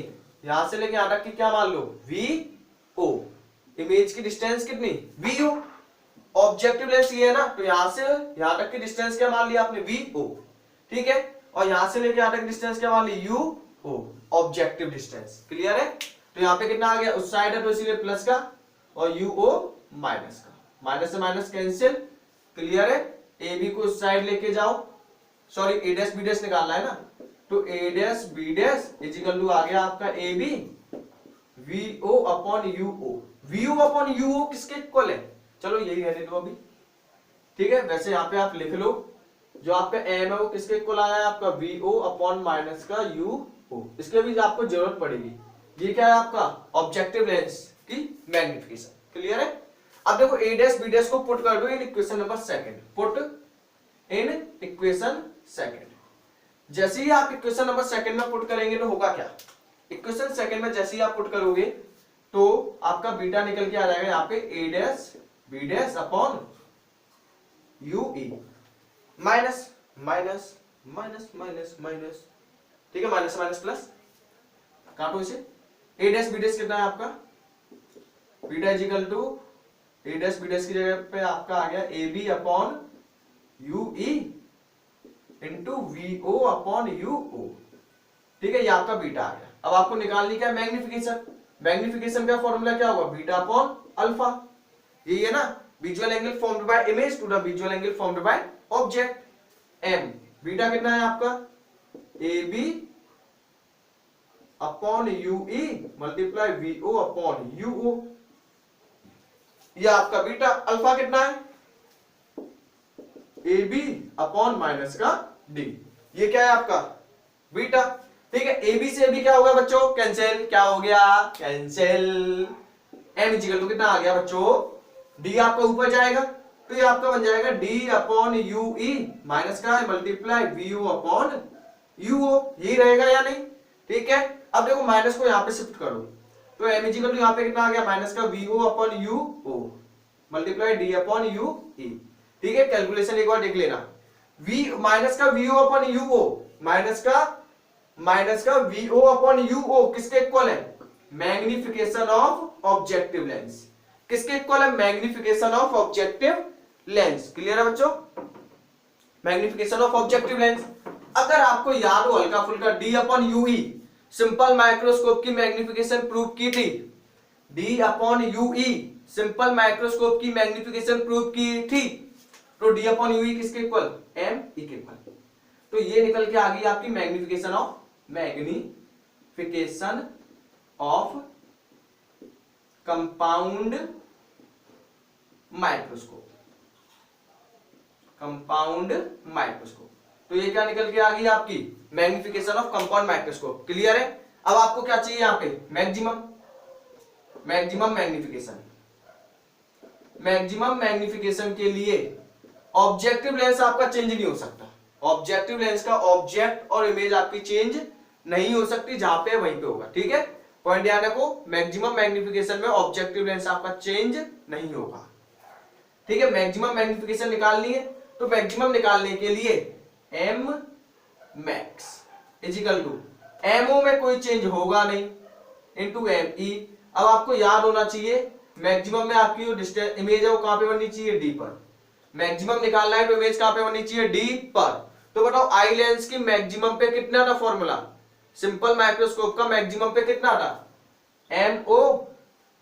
यहां से लेके यहां तक की क्या मान लो, VO, इमेज की डिस्टेंस कितनी, VO, ऑब्जेक्टिव लेंस ये है ना, तो यहां से यहां तक की डिस्टेंस क्या मान लिया आपने, VO, ठीक है, और यहां से लेके यहां तक डिस्टेंस क्या मान ली, UO, ऑब्जेक्टिव डिस्टेंस, क्लियर है। तो यहां पे कितना आ गया, उस साइड है तो इसीलिए प्लस का, और UO माइनस का, माइनस से माइनस कैंसिल, क्लियर है। AB को उस साइड लेके जाओ, sorry A dash B dash निकालना है ना, तो A dash B dash is equal to आ गया आपका AB VO upon UO। VO upon UO किसके इक्वल है? चलो यही रहने दो अभी, ठीक है। वैसे यहाँ पे आप लिख लो, जो आपका M है वो किसके इक्वल आया है? आपका VO अपॉन माइनस का UO। इसके भी आपको जरूरत पड़ेगी। ये क्या है? आपका ऑब्जेक्टिव लेंस की मैग्निफिकेशन। क्लियर है? अब देखो A डैश B डैश को पुट कर दो in equation number second. Put in equation second. जैसे ही आप इक्वेशन नंबर सेकंड में पुट करेंगे तो होगा क्या? इक्वेशन सेकंड में जैसे ही आप पुट करोगे तो आपका बीटा निकल के आ जाएगा यहाँ पे A dash B dash upon UE minus minus minus minus minus, ठीक है, माइनस माइनस प्लस, काटो इसे। A डैश B डैश कितना है आपका? Beta is equal to A dash B dash की जगह पे आपका आ गया AB upon UE into VO upon UO, ठीक है। ये आपका बीटा आ गया। अब आपको निकालनी क्या है? मैग्निफिकेशन। मैग्निफिकेशन का फॉर्मूला क्या होगा? Beta upon alpha. यही है ना, visual angle formed by image to the visual angle formed by object. M beta कितना है आपका? AB upon UE multiply VO upon UO। ये आपका बीटा। अल्फा कितना है? AB अपॉन माइनस का D। ये क्या है आपका? बीटा, ठीक है। AB से AB क्या होगा बच्चों? कैंसिल। क्या हो गया? कैंसिल। M इक्वल टू कितना आ गया बच्चों? D आपका ऊपर जाएगा तो ये आपका बन जाएगा D अपॉन UE माइनस का मल्टीप्लाई VO अपॉन UO। यही रहेगा या नहीं? ठीक है। अब देखो माइनस को यहाँ पे शिफ्ट करो तो M इक्वल टू यहाँ पे कितना आ गया? माइनस का VO upon UO multiply D upon UE, ठीक है। कैलकुलेशन एक बार देख लेना। V माइनस का VO अपॉन UO माइनस का VO अपॉन UO किसके इक्वल है? Magnification of objective lens. किसके इक्वल है? Magnification of objective lens. Clear है बच्चों? Magnification of objective lens. अगर आपको याद हो हल्का फुल्का, D upon UE simple microscope की मैग्निफिकेशन प्रूव की थी। D upon UE simple microscope की मैग्निफिकेशन प्रूव की थी। तो D अपॉन UE किसके इक्वल? M E के इक्वल। तो ये निकल के आ गई आपकी magnification of compound microscope. Compound microscope. तो ये क्या निकल के आ गई आपकी? Magnification of compound microscope. Clear है? अब आपको क्या चाहिए यहाँ पे? Maximum magnification. मैक्सिमम मैग्निफिकेशन के लिए ऑब्जेक्टिव लेंस आपका चेंज नहीं हो सकता। ऑब्जेक्टिव लेंस का ऑब्जेक्ट और इमेज आपकी चेंज नहीं हो सकती, जहां पे वहीं पे होगा, ठीक है। पॉइंट ध्यान रखो, मैक्सिमम मैग्निफिकेशन में ऑब्जेक्टिव लेंस आपका चेंज नहीं होगा, ठीक है। मैक्सिमम मैग्निफिकेशन निकालनी है तो मैक्सिमम निकालने के लिए M max is equal to MO में कोई चेंज होगा नहीं इंटू ME। अब आपको याद होना चाहिए मैक्सिमम में आपकी जो डिस्टेंस इमेज है वो कहां पे बननी चाहिए? D पर। मैक्सिमम निकालना है तो इमेज कहां पे बननी चाहिए? D पर। तो बताओ आई लेंस की मैक्सिमम पे कितना था फॉर्मूला? सिंपल माइक्रोस्कोप का मैक्सिमम पे कितना था? MO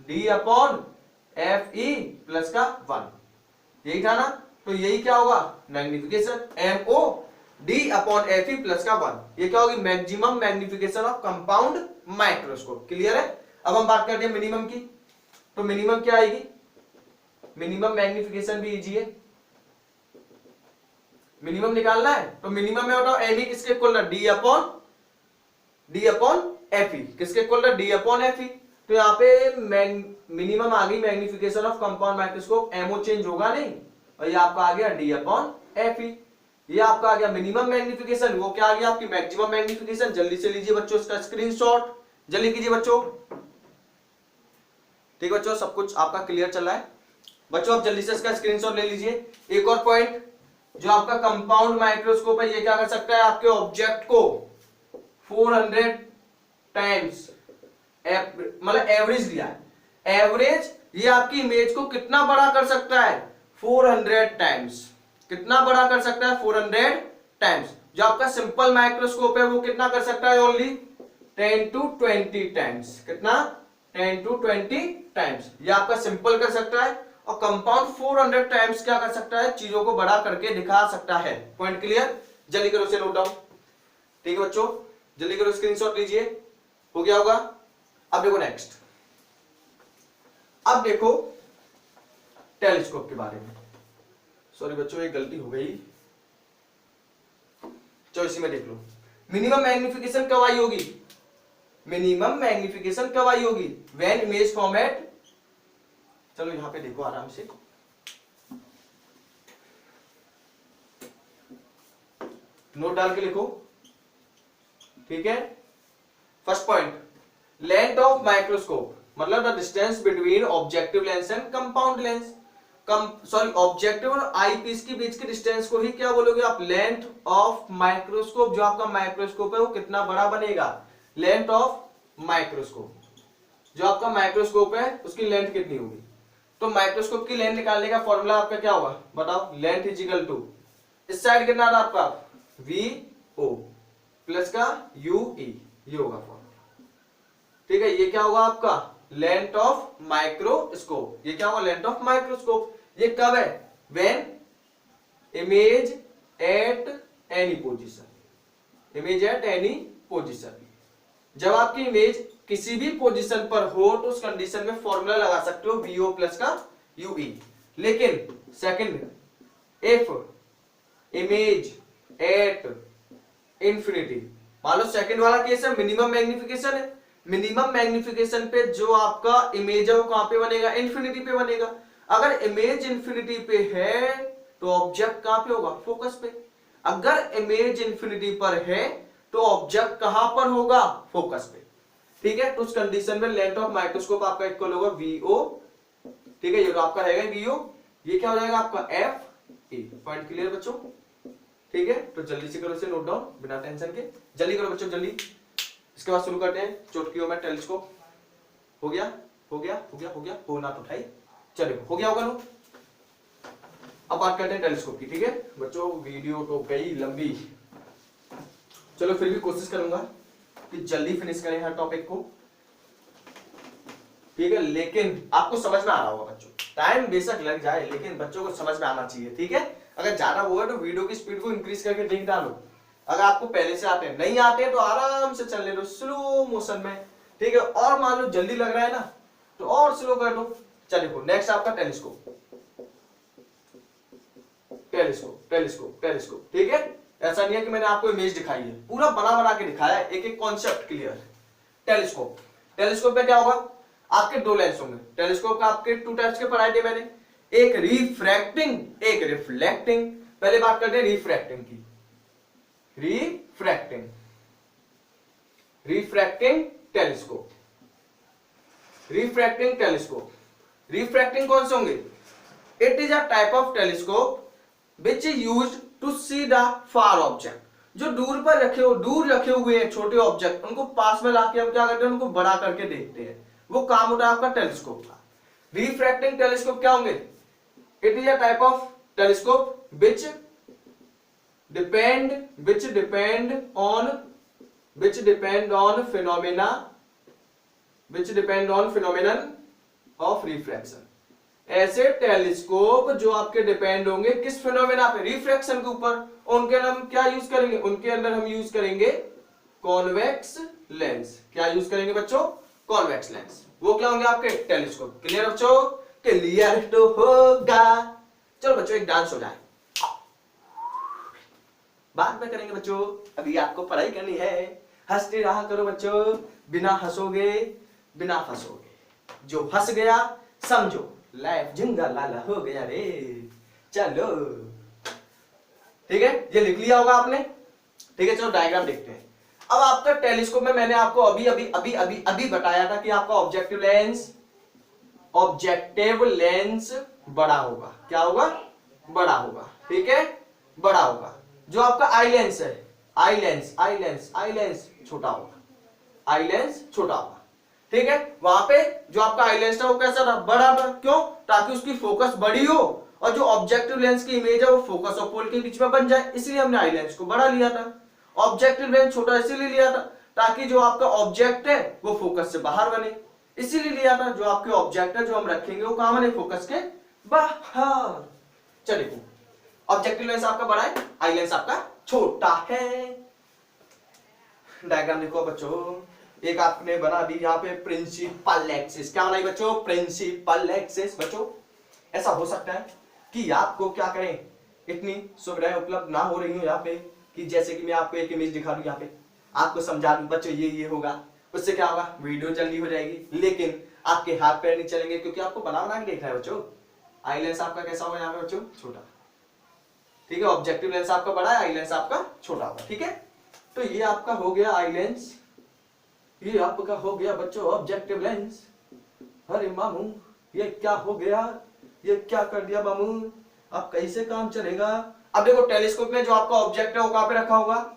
D upon FE plus का 1, यही था ना। तो यही क्या होगा? Magnification MO D upon FE plus का 1। ये क्या होगी? Maximum magnification of compound microscope. Clear है? अब हम बात करते हैं मिनिमम की। तो मिनिमम क्या आएगी? मिनिमम मैग्निफिकेशन भी इजी है। मिनिमम निकालना है तो मिनिमम में बताओ ME किसके इक्वल है? D अपॉन FE किसके इक्वल है? D upon FE। तो यहाँ पे मिनिमम आ गई magnification of compound microscope, MO change होगा नहीं, और ये आपका आ गया D अपॉन FE। ये आपका आ गया मिनिमम मैग्निफिकेशन। वो क्या आ गया? आपकी मैक्सिमम मैग्निफिकेशन। जल्दी से लीजिए बच्चों इसका स्क्रीनशॉट, जल्दी कीजिए बच्चों। ठीक बच्चों, सब कुछ आपका क्लियर चल रहा है बच्चों? आप जल्दी से इसका स्क्रीनशॉट ले लीजिए। एक और पॉइंट, जो आपका कंपाउंड माइक्रोस्कोप है ये क्या कर सकता है? आपके ऑब्जेक्ट को 400 टाइम्स मतलब एवरेज दिया है। एवरेज ये आपकी इमेज को कितना बड़ा कर सकता है? 400 टाइम्स। कितना बड़ा कर सकता है? 400 टाइम्स। जो आपका सिंपल माइक्रोस्कोप है वो कितना कर सकता है? Only 10 to 20 times. कितना? 10 to 20 टाइम्स। ये आपका सिंपल कर सकता है, और कंपाउंड 400 टाइम्स क्या कर सकता है? चीजों को बड़ा करके दिखा सकता है। Point clear? जल्दी करो इसे नोट डाउन। ठीक है बच्चों, जल्दी करो, स्क्रीनशॉट लीजिए। हो गया होगा? अब देखो नेक्स्ट, अब देखो टेलीस्कोप के बारे में। सॉरी बच्चों, एक गलती हो गई, चलो इसी में देख लो। मिनिमम मैग्निफिकेशन कब आई होगी? मिनिमम मैग्निफिकेशन कब आई होगी? व्हेन इमेज फॉर्मेट, चलो यहां पे देखो आराम से, नोट डाल के लिखो, ठीक है। First point, length of microscope मतलब the distance between objective lens and compound lens. Sorry, objective और आई पीस के बीच के डिस्टेंस को ही क्या बोलोगे आप? Length of microscope. जो आपका माइक्रोस्कोप है वो कितना बड़ा बनेगा? Length of microscope. जो आपका माइक्रोस्कोप है उसकी लेंथ कितनी होगी? तो माइक्रोस्कोप की लेंथ निकालने का फॉर्मूला आपका क्या होगा बताओ? लेंथ इज इक्वल टू, इस साइड कितना था आपका? वी ओ प्लस का यू ई, ये होगा फॉर्मूला, ठीक है। ये क्या होगा आपका? Length of microscope. ये क्या होगा? Length of microscope. ये कब है? When image at any position. Image at any position, जब आपकी इमेज किसी भी पोजीशन पर हो तो उस कंडीशन में फॉर्मूला लगा सकते हो वीओ प्लस का यूई। लेकिन second, if image at infinity, मान लो सेकंड वाला केस है, मिनिमम मैग्निफिकेशन है। मिनिमम मैग्निफिकेशन पे जो आपका इमेज है वो कहां पे बनेगा? इंफिनिटी पे बनेगा। अगर इमेज इंफिनिटी पे है तो ऑब्जेक्ट कहां पे होगा? फोकस पे। अगर इमेज इंफिनिटी पर है तो ऑब्जेक्ट कहां पर होगा? फोकस पे, ठीक है। तो उस कंडीशन में लेंथ ऑफ माइक्रोस्कोप आपका इक्वल होगा वीओ, ठीक है। ये तो आपका रहेगा वीओ, ये क्या हो जाएगा आपका एफ ए। पॉइंट क्लियर बच्चों, ठीक है। तो जल्दी से करो इसे नोट डाउन बिना टेंशन के, जल्दी करो बच्चों जल्दी। इसके बाद शुरू करते हैं चुटकियों में टेलीस्कोप। हो गया हो गया हो गया हो गया, हो ना तो उठाई, चलो हो गया होगा नो। अब बात करते हैं टेलीस्कोप की, ठीक है बच्चों। वीडियो तो गई लंबी, चलो फिर भी कोशिश करूंगा कि जल्दी फिनिश करें हर टॉपिक को, ठीक है। लेकिन आपको समझ में आ रहा होगा बच्चों, टाइम बेशक लग जाए लेकिन बच्चों को समझ में आना चाहिए, ठीक है। अगर ज्यादा वो है तो वीडियो की स्पीड को इंक्रीज करके देख डालो। अगर आपको पहले से आते हैं, नहीं आते हैं तो आराम से चलने दो स्लो मोशन में, ठीक है। और मान लो जल्दी लग रहा है ना तो और स्लो कर दो। चलिए नेक्स्ट आपका टेलीस्कोप, टेलीस्कोप टेलीस्कोप टेलीस्कोप, ठीक है। ऐसा नहीं है कि मैंने आपको इमेज दिखाई है, पूरा बना बना के दिखाया है, एक एक कॉन्सेप्ट क्लियर। टेलीस्कोप, टेलीस्कोप में क्या होगा? आपके दो लेंस होंगे। टेलीस्कोप का आपके टू टाइप्स के पढ़ाए थे मैंने, एक रिफ्रैक्टिंग एक रिफ्लेक्टिंग। पहले बात करते हैं रिफ्रैक्टिंग की। Refracting, refracting telescope, refracting telescope. Refracting कौन से होंगे? It is a type of telescope which is used to see the far object. जो दूर रखे हुए हैं छोटे ऑब्जेक्ट, उनको पास में लाके हम क्या करते हैं? उनको बड़ा करके देखते हैं। वो काम होता है आपका टेलीस्कोप का। रिफ्रैक्टिंग टेलीस्कोप क्या होंगे? It is a type of telescope which depend on phenomenon of refraction। ऐसे टेलीस्कोप जो आपके डिपेंड होंगे किस फिनोमेना पे? रिफ्रैक्शन के ऊपर। उनके अंदर हम क्या यूज करेंगे? उनके अंदर हम यूज करेंगे कॉन्वेक्स लेंस। क्या यूज करेंगे बच्चों? Convex lens. वो क्या होंगे आपके? टेलीस्कोप। क्लियर बच्चों? क्लियर तो होगा। चलो बच्चों एक डांस हो जाए, बाद में करेंगे बच्चों, अभी आपको पढ़ाई करनी है। हंसते रहा करो बच्चों, बिना हंसोगे बिना फंसोगे। जो हंस गया समझो लाइफ जिंगा लाला हो गया रे। चलो ठीक है, ये लिख लिया होगा आपने, ठीक है। चलो डायग्राम देखते हैं। अब आपका टेलीस्कोप में मैंने आपको अभी बताया था कि आपका ऑब्जेक्टिव लेंस बड़ा होगा। क्या होगा? बड़ा होगा, ठीक है, बड़ा होगा। जो आपका आई लेंस है, आई लेंस छोटा होगा, आई लेंस छोटा होगा, ठीक है। वहां पे जो आपका आई लेंस था वो कैसा था? बड़ा था। क्यों? ताकि उसकी फोकस बड़ी हो और जो ऑब्जेक्टिव लेंस की इमेज है वो फोकस और पोल के बीच में बन जाए, इसलिए हमने आई लेंस को बड़ा लिया था। ऑब्जेक्टिव लेंस छोटा इसीलिए लिया था ताकि जो आपका ऑब्जेक्ट है वो फोकस से बाहर बने, इसीलिए लिया था। जो आपके ऑब्जेक्ट है जो हम रखेंगे वो कहां बने? फोकस के बाहर। चलिए, ऑब्जेक्टिव लेंस आपका बड़ा है, आई लेंस आपका छोटा है। डायग्राम देखो बच्चों, एक आपने बना दी यहाँ पे प्रिंसिपल एक्सिस। क्या बनाई बच्चों? Principal axis. बच्चों ऐसा हो सकता है कि आपको क्या करें, इतनी सुविधाएं उपलब्ध ना हो रही हो यहाँ पे, कि जैसे कि मैं आपको एक इमेज दिखा दूं, यहाँ पे आपको समझा दूं बच्चों ये होगा, उससे क्या होगा, वीडियो जल्दी हो जाएगी, लेकिन आपके हाथ पैर नहीं चलेंगे, क्योंकि आपको बना बना के देखना है बच्चों। आई लेंस आपका कैसा होगा यहाँ पे बच्चों? छोटा। ठीक है, ऑब्जेक्टिव लेंस आपका बड़ा है, आई लेंस आपका छोटा होगा। ठीक है, तो ये आपका हो गया आई लेंस, ये आपका हो गया बच्चों ऑब्जेक्टिव लेंस। अरे मामू ये क्या हो गया, ये क्या कर दिया मामू, अब कैसे काम चलेगा? अब देखो टेलीस्कोप में जो आपका ऑब्जेक्ट है वो कहां पे रखा होगा?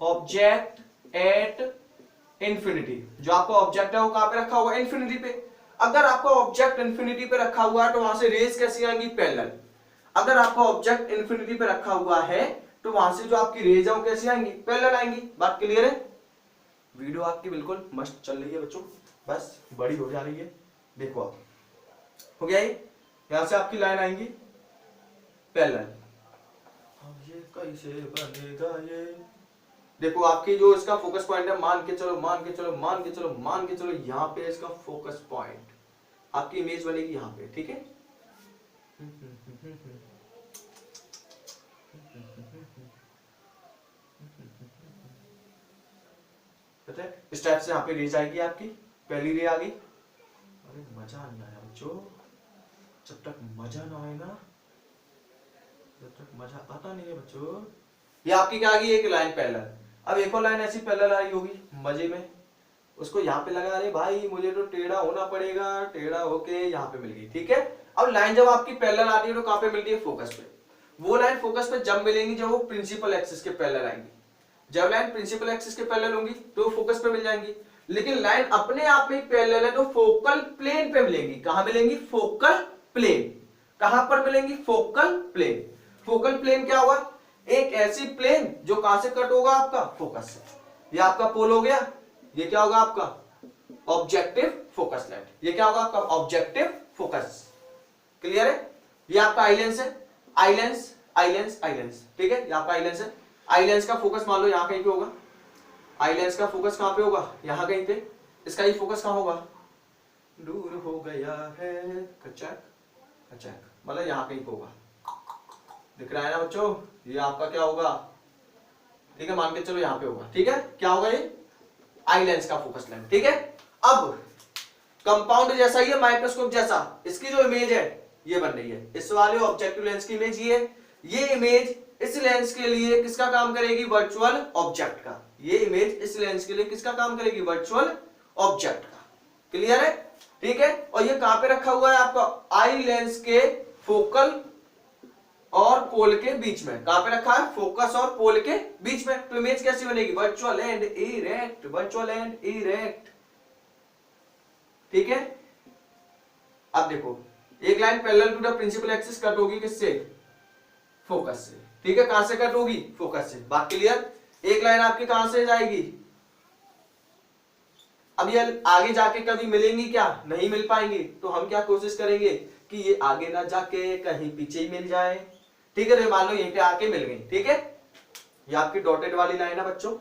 Object at infinity. जो आपका ऑब्जेक्ट है वो कहां पे रखा होगा? इंफिनिटी पे। अगर आपका ऑब्जेक्ट इंफिनिटी पे रखा हुआ है तो वहां से रेज कैसी आएंगी? पैरेलल। अगर आपका ऑब्जेक्ट इंफिनिटी पे रखा हुआ है तो वहां से जो आपकी रेज है वो कैसी आएंगी? पैरेलल आएंगी। बात क्लियर है? वीडियो आपकी बिल्कुल मस्त चल रही है बच्चों, बस बड़ी हो जा रही है। देखो आप हो गया, ये यहां से आपकी लाइन आएंगी पैरेलल। अब ये कैसे बनेगा ये? देखो आपकी जो इसका फोकस पॉइंट है, मान के चलो यहाँ पे इसका फोकस पॉइंट, आपकी इमेज बनेगी यहाँ पे। ठीक है, इस टाइप से यहाँ पे रेज आएगी आपकी, पहली रे आ गई। अरे मजा नहीं आया बच्चों, जब तक मजा ना आए ना, जब तक मजा आता नहीं है बच्चों। ये आपकी क्या आ गई? एक लाइन पैरेलल। अब एक और लाइन ऐसी पैरेलल आई होगी मजे में, उसको यहाँ पे लगा, अरे भाई मुझे तो टेढ़ा होना पड़ेगा, टेढ़ा होके यहाँ पे मिल गई। ठीक है, अब लाइन जब आपकी पैरेलल आती है तो कहाँ पे मिलती है? फोकस पे। वो लाइन फोकस पे जब मिलेंगी जब वो प्रिंसिपल एक्सिस के पैरेलल आएंगी। जब लाइन प्रिंसिपल एक्सिस के पैरेलल होंगी तो फोकस पे मिल जाएंगी, लेकिन लाइन अपने आप में पैरेलल है तो फोकल प्लेन पे मिलेंगी। कहां मिलेंगी? Focal plane. कहां पर मिलेंगी? Focal plane. फोकल प्लेन क्या हुआ? एक ऐसी प्लेन जो कहां से कट होगा? आपका फोकस से। ये आपका पोल हो गया, ये क्या होगा? आपका ऑब्जेक्टिव फोकस लाइन। ये क्या होगा? आपका ऑब्जेक्टिव फोकस। क्लियर है? ये आपका आई लेंस है, eye lens, eye lens, eye lens. ठीक है, ये आपका आई लेंस है। आई लेंस का फोकस मान लो यहां कहीं पे होगा। आई लेंस का फोकस कहां पे होगा? यहां कहीं पे। इसका ही फोकस कहां होगा? दूर हो गया है कचक कचक, मतलब यहां कहीं पे होगा। दिख रहा है ना बच्चों? ये आपका क्या होगा? ठीक है, मान के चलो यहां पे होगा। ठीक है, क्या होगा? ये आई लेंस का फोकस लाइन। ठीक है, अब कंपाउंड जैसा ही है, माइक्रोस्कोप जैसा, इसकी जो इमेज है ये बन रही है। इस वाले ऑब्जेक्टिव लेंस की इमेज ये इमेज इस लेंस के लिए किसका काम करेगी? वर्चुअल ऑब्जेक्ट का। ये इमेज इस लेंस के लिए किसका काम करेगी? वर्चुअल ऑब्जेक्ट का। क्लियर है? ठीक है, और ये कहां पे रखा हुआ है? आपका आई लेंस के फोकल और पोल के बीच में। कहां पे रखा है? फोकस और पोल के बीच में। तो इमेज कैसी बनेगी? Virtual and erect, virtual and erect. ठीक है, अब देखो एक line parallel to the principal axis cut होगी किससे? फोकस से। ठीक है, कहां से कट होगी? फोकस से। बात क्लियर? एक लाइन आपकी कहां से जाएगी? अब ये आगे जाके कभी मिलेंगी क्या? नहीं मिल पाएंगी। तो हम क्या कोशिश करेंगे कि ये आगे ना जाके कहीं पीछे ही मिल जाए। ठीक है, तो मान लो यहीं पे आके मिल गई। ठीक है, ये आपकी डॉटेड वाली लाइन है बच्चों,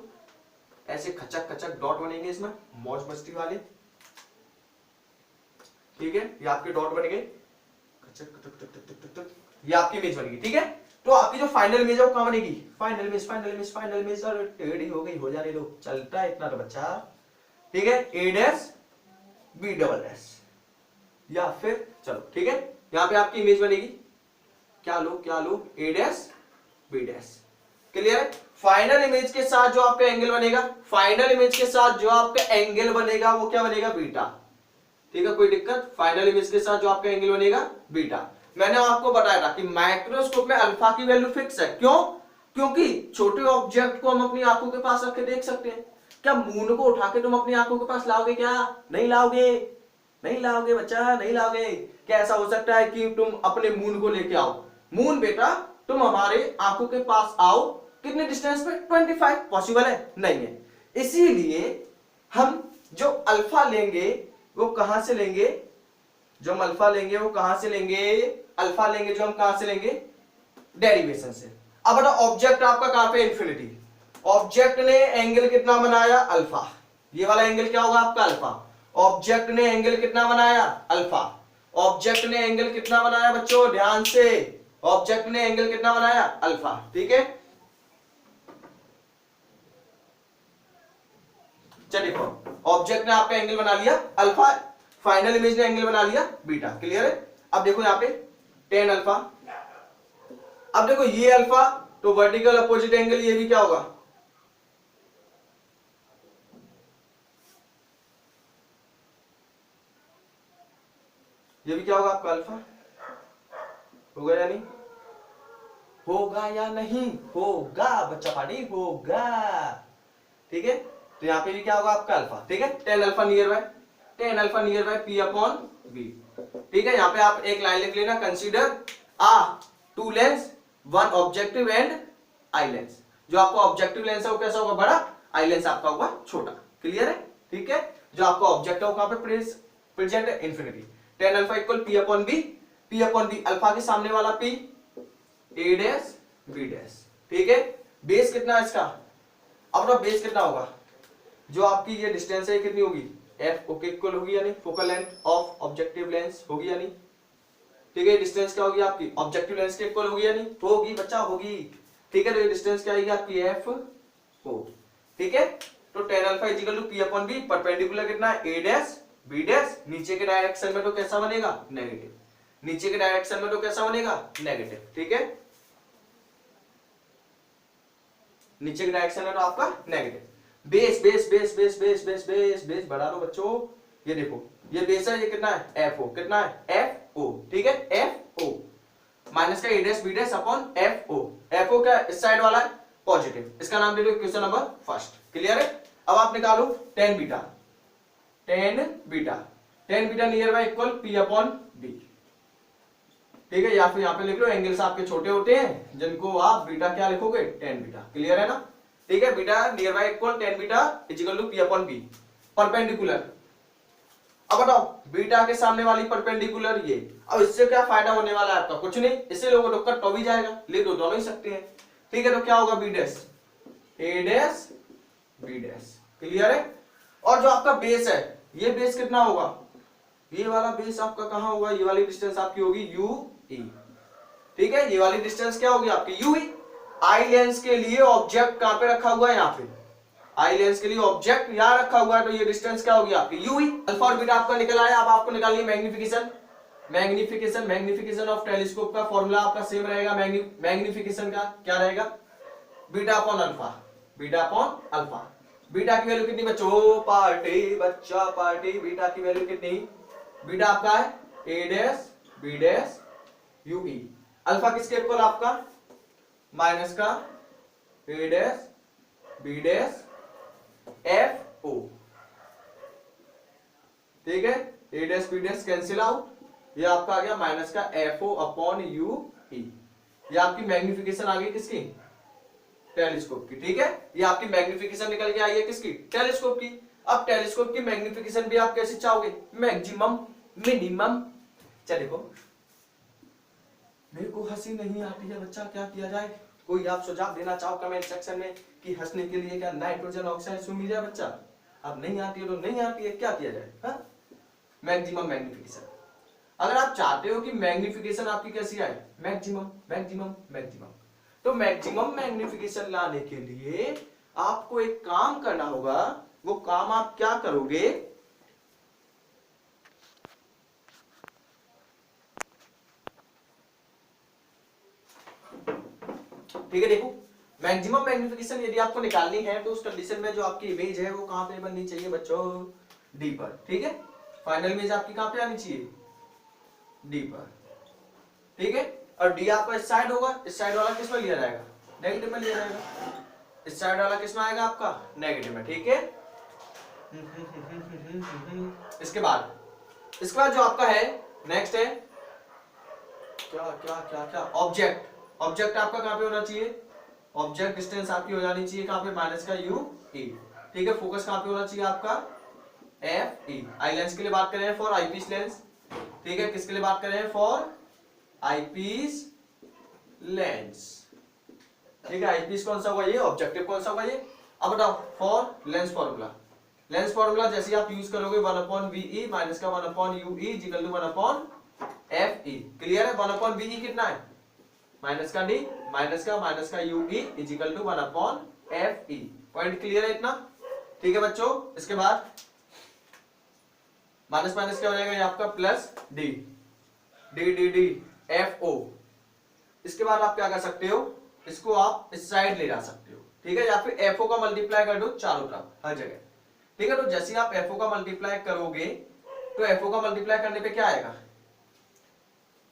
ऐसे खचक खचक डॉट बनेंगे इसमें, मौज मस्ती वाले। ठीक है, ये आपके डॉट बन गए, ये आपकी इमेज बनेगी। ठीक है, तो आपकी जो फाइनल इमेज है वो कहां बनेगी? Final image, final image, final image. और टेढ़ी हो गई, हो जाने दो, चलता है इतना तो बच्चा। ठीक है, A dash B double dash, या फिर चलो ठीक है, यहां पे आपकी इमेज बनेगी, क्या लो, ए डैश बी डैश। क्लियर है? फाइनल इमेज के साथ जो आपका एंगल बनेगा, फाइनल इमेज के साथ जो आपका एंगल बनेगा वो क्या बनेगा? बीटा। ठीक है, कोई दिक्कत? फाइनल इमेज के साथ जो आपका एंगल बनेगा बीटा। मैंने आपको बताया था कि माइक्रोस्कोप में अल्फा की वैल्यू फिक्स है। क्यों? क्योंकि छोटे ऑब्जेक्ट को हम अपनी आंखों के पास रख के देख सकते हैं। क्या मून को उठा के तुम अपनी आंखों के पास लाओगे? क्या नहीं लाओगे? नहीं लाओगे बच्चा, नहीं लाओगे। क्या ऐसा हो सकता है कि तुम अपने मून को लेके आओ? मून बेटा तुम हमारे आंखों के पास आओ, कितने डिस्टेंस पे? 25। पॉसिबल है? नहीं है। इसीलिए हम जो अल्फा लेंगे वो कहां से लेंगे? जो हम अल्फा लेंगे वो कहां से लेंगे? अल्फा लेंगे जो हम कहां से लेंगे? डेरिवेशन से। अब ऑब्जेक्ट आपका कहां पे? इंफिनिटी। ऑब्जेक्ट ने एंगल कितना बनाया? अल्फा। ये वाला एंगल क्या होगा आपका अल्फा। ऑब्जेक्ट ने एंगल कितना बनाया अल्फा। ऑब्जेक्ट ने एंगल कितना बनाया बच्चों, ध्यान से, ऑब्जेक्ट ने एंगल कितना बनाया अल्फा। ठीक है, चलिए देखो ऑब्जेक्ट ने आपका एंगल बना लिया अल्फा, फाइनल इमेज ने एंगल बना लिया बीटा। क्लियर है। अब देखो यहाँ पे टेन अल्फा, अब देखो ये अल्फा तो वर्टिकल अपोजिट एंगल ये भी क्या होगा, ये भी क्या होगा आपका अल्फा। होगा या नहीं, होगा या नहीं, होगा बच्चा पानी होगा। ठीक है, तो यहाँ पे भी क्या होगा आपका अल्फा। ठीक है, tan alpha near by, tan alpha near by P upon B. ठीक है, यहाँ पे आप एक लाइन लिख लेना, consider two lens one objective and eye lens. जो आपका ऑब्जेक्टिव लेंस है वो कैसा होगा, बड़ा, आई लेंस आपका होगा छोटा। क्लियर है। ठीक है, जो आपका ऑब्जेक्ट है वो कहां पे प्रेजेंट है, infinity. Tan alpha equal P upon B, P upon B alpha के सामने वाला P, A dash B dash. ठीक है, बेस कितना है इसका, अब ना बेस कितना होगा, जो आपकी ये डिस्टेंस है कितनी होगी, एफ ओके इक्वल होगी या नहीं, focal length of objective lens होगी या नहीं। ठीक है, डिस्टेंस क्या होगी आपकी ऑब्जेक्टिव लेंस के इक्वल होगी या नहीं, होगी बच्चा होगी। ठीक है, तो ये डिस्टेंस क्या आएगी आपकी एफ ओ। ठीक है, तो tan alpha is equal to P upon B, perpendicular कितना है ए डैश बी डैश, नीचे के डायरेक्शन में तो कैसा बनेगा नेगेटिव, नीचे के डायरेक्शन में तो कैसा बनेगा नेगेटिव। ठीक है, नीचे के डायरेक्शन में तो आपका negative. Base base base base base base base base बढ़ा लो बच्चों, ये देखो ये बेस है, ये कितना है एफ ओ, कितना है एफ ओ। ठीक है, एफ ओ माइनस का A dash B dash upon F O. F O क्या इस साइड वाला है पॉजिटिव, इसका नाम दे दो क्वेश्चन नंबर फर्स्ट। क्लियर है। अब आप निकालो tan beta, tan beta, tan beta near by equal P upon B. ठीक है, या फिर यहाँ पे लिख लो एंगल्स आपके छोटे होते हैं जिनको आप बीटा क्या लिखोगे, टेन बीटा। क्लियर है ना। ठीक है, beta near by equal tan beta is equal to P upon B, perpendicular. अब बताओ बीटा के सामने वाली परपेंडिकुलर ये, अब इससे क्या फायदा होने वाला है आपका, कुछ नहीं, इससे लोगों को कट तो भी जाएगा, ले दो दोनों ही सकते हैं। ठीक है, तो क्या होगा बी डैश ए डैश बी डैश। क्लियर है। और जो आपका बेस है, ये बेस कितना होगा, ये वाला बेस आपका कहां होगा, ये वाली डिस्टेंस आपकी होगी यू ई। ठीक है, ये वाली डिस्टेंस क्या होगी आपकी यू ई। आई लेंस के लिए ऑब्जेक्ट कहां पे रखा हुआ है, यहाँ पे आई लेंस के लिए ऑब्जेक्ट यहां रखा हुआ है, तो ये डिस्टेंस क्या होगी आपकी यू ई। अल्फा और बीटा आपका निकल आया। अब आपको निकालनी है magnification. Magnification, magnification of telescope का फॉर्मूला आपका सेम रहेगा। मैग्निफिकेशन का क्या रहेगा, beta upon alpha, beta upon alpha. Beta की वैल्यू कितनी बच्चों, पार्टी बच्चा पार्टी, बीटा की वैल्यू कितनी, बीटा आपका है A dash B dash U E. Alpha किसके इक्वल आपका माइनस का A dash B dash F O. ठीक है, A dash B dash cancel out, ये आपका आ गया माइनस का F O upon U E. ये आपकी मैग्निफिकेशन आ गई किसकी, टेलीस्कोप की। ठीक है, ये आपकी मैग्निफिकेशन निकल के आई है किसकी, टेलीस्कोप की। अब टेलीस्कोप की मैग्निफिकेशन भी आप कैसे चाहोगे, मैक्सिमम मिनिमम। चल देखो मेरे को हंसी नहीं आती है बच्चा, क्या किया जाए, कोई आप सुझाव देना चाहो कमेंट सेक्शन में कि हंसने के लिए क्या नाइट्रोजन ऑक्साइड सुन जाए बच्चा। अब नहीं आती है तो नहीं आती है, क्या किया जाए। मैक्सिमम मैग्निफिकेशन, अगर आप चाहते हो कि मैग्निफिकेशन आपकी कैसी आए, मैक्सिमम मैक्सिमम मैक्सिमम, तो मैक्सिमम मैग्निफिकेशन लाने के लिए आपको एक काम करना होगा। वो काम आप क्या करोगे, ठीक है, देखो मैक्सिमम मैग्निफिकेशन यदि आपको निकालनी है तो उस कंडीशन में जो आपकी इमेज है वो कहां पे बननी चाहिए बच्चों, डी पर। ठीक है, फाइनल इमेज आपकी कहां पे आनी चाहिए, डी पर। ठीक है, और डी आपका इस साइड होगा, इस साइड वाला किस में लिया जाएगा, नेगेटिव में लिया जाएगा, इस साइड वाला किस में आएगा आपका नेगेटिव में। ठीक है, इसके बाद जो आपका है नेक्स्ट है क्या क्या क्या क्या, ऑब्जेक्ट। ऑब्जेक्ट आपका कहां पे होना चाहिए, ऑब्जेक्ट डिस्टेंस आपकी हो जानी चाहिए कहां पे, माइनस का यू ई। ठीक है, फोकस कहां पे होना चाहिए आपका एफ ई। आई लेंस के लिए बात कर रहे हैं फॉर आईपीस लेंस। ठीक है, किसके लिए बात कर रहे हैं, फॉर आईपीस लेंस। ठीक है, आईपीस कौन सा होगा ये, ऑब्जेक्टिव कौन सा होगा ये। अब बताओ for Lenz formula, lens formula जैसे आप यूज करोगे 1/VE माइनस का 1/UE equal to 1/FE। Clear है? 1/VE कितना है? माइनस का D माइनस का UE equal to 1/FE। Point clear है इतना? ठीक है बच्चों, इसके बाद माइनस माइनस क्या हो जाएगा ये आपका plus D D D D FO। इसके बाद आप क्या कर सकते हो, इसको आप इस साइड ले जा सकते हो, ठीक है, या फिर FO का मल्टीप्लाई कर दो चारों तरफ हर जगह, ठीक है। तो जैसे आप FO का मल्टीप्लाई करोगे तो FO का मल्टीप्लाई करने पे क्या आएगा,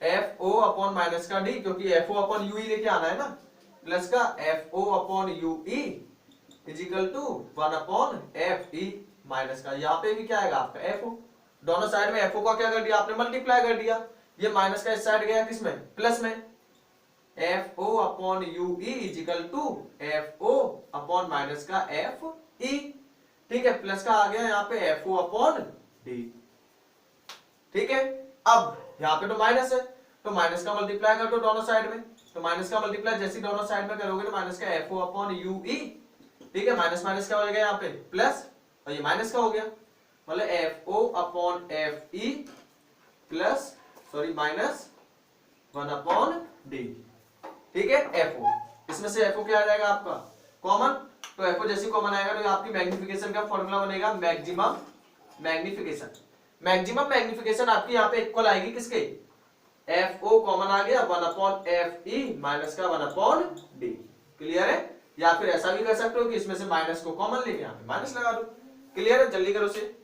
FO अपॉन माइनस का D, क्योंकि FO अपॉन UE लेके आना है ना, प्लस का FO upon UE is equal to 1/FE minus का, यहाँ पे भी क्या आएगा आपका FO। दोनों साइड में FO का क्या कर दिया आपने, मल्टीप्लाई कर दिया। ये माइनस का इस साइड गया किसमें, प्लस में, FO upon UE is equal to FO upon minus का FE, ठीक है। प्लस का आ गया यहाँ पे FO अपॉन D, ठीक है। अब यहाँ पे तो माइनस है, तो माइनस का मल्टीप्लाई कर दो दोनों साइड में, तो माइनस का मल्टीप्लाई जैसे दोनों साइड में करोगे तो माइनस का FO अपॉन UE, ठीक है। माइनस माइनस क्या हो जाएगा यहाँ पे प्लस, और ये माइनस का हो गया, मतलब FO upon FE plus sorry minus 1/D, ठीक है। FO, इसमें से FO क्या आ जाएगा आपका कॉमन, तो FO जैसे कॉमन आएगा तो आपकी मैग्निफिकेशन का फॉर्मूला बनेगा मैक्सिमम मैग्निफिकेशन। मैक्सिमम मैग्निफिकेशन आपकी यहाँ पे इक्वल आएगी किसके, FO कॉमन आ गया 1/FE माइनस का 1/D। क्लियर है? या फिर ऐसा भी कर सकते हो कि इसमें से माइनस को कॉमन लेके यहाँ पे माइनस लगा दो। क्लियर है? जल्दी करो से,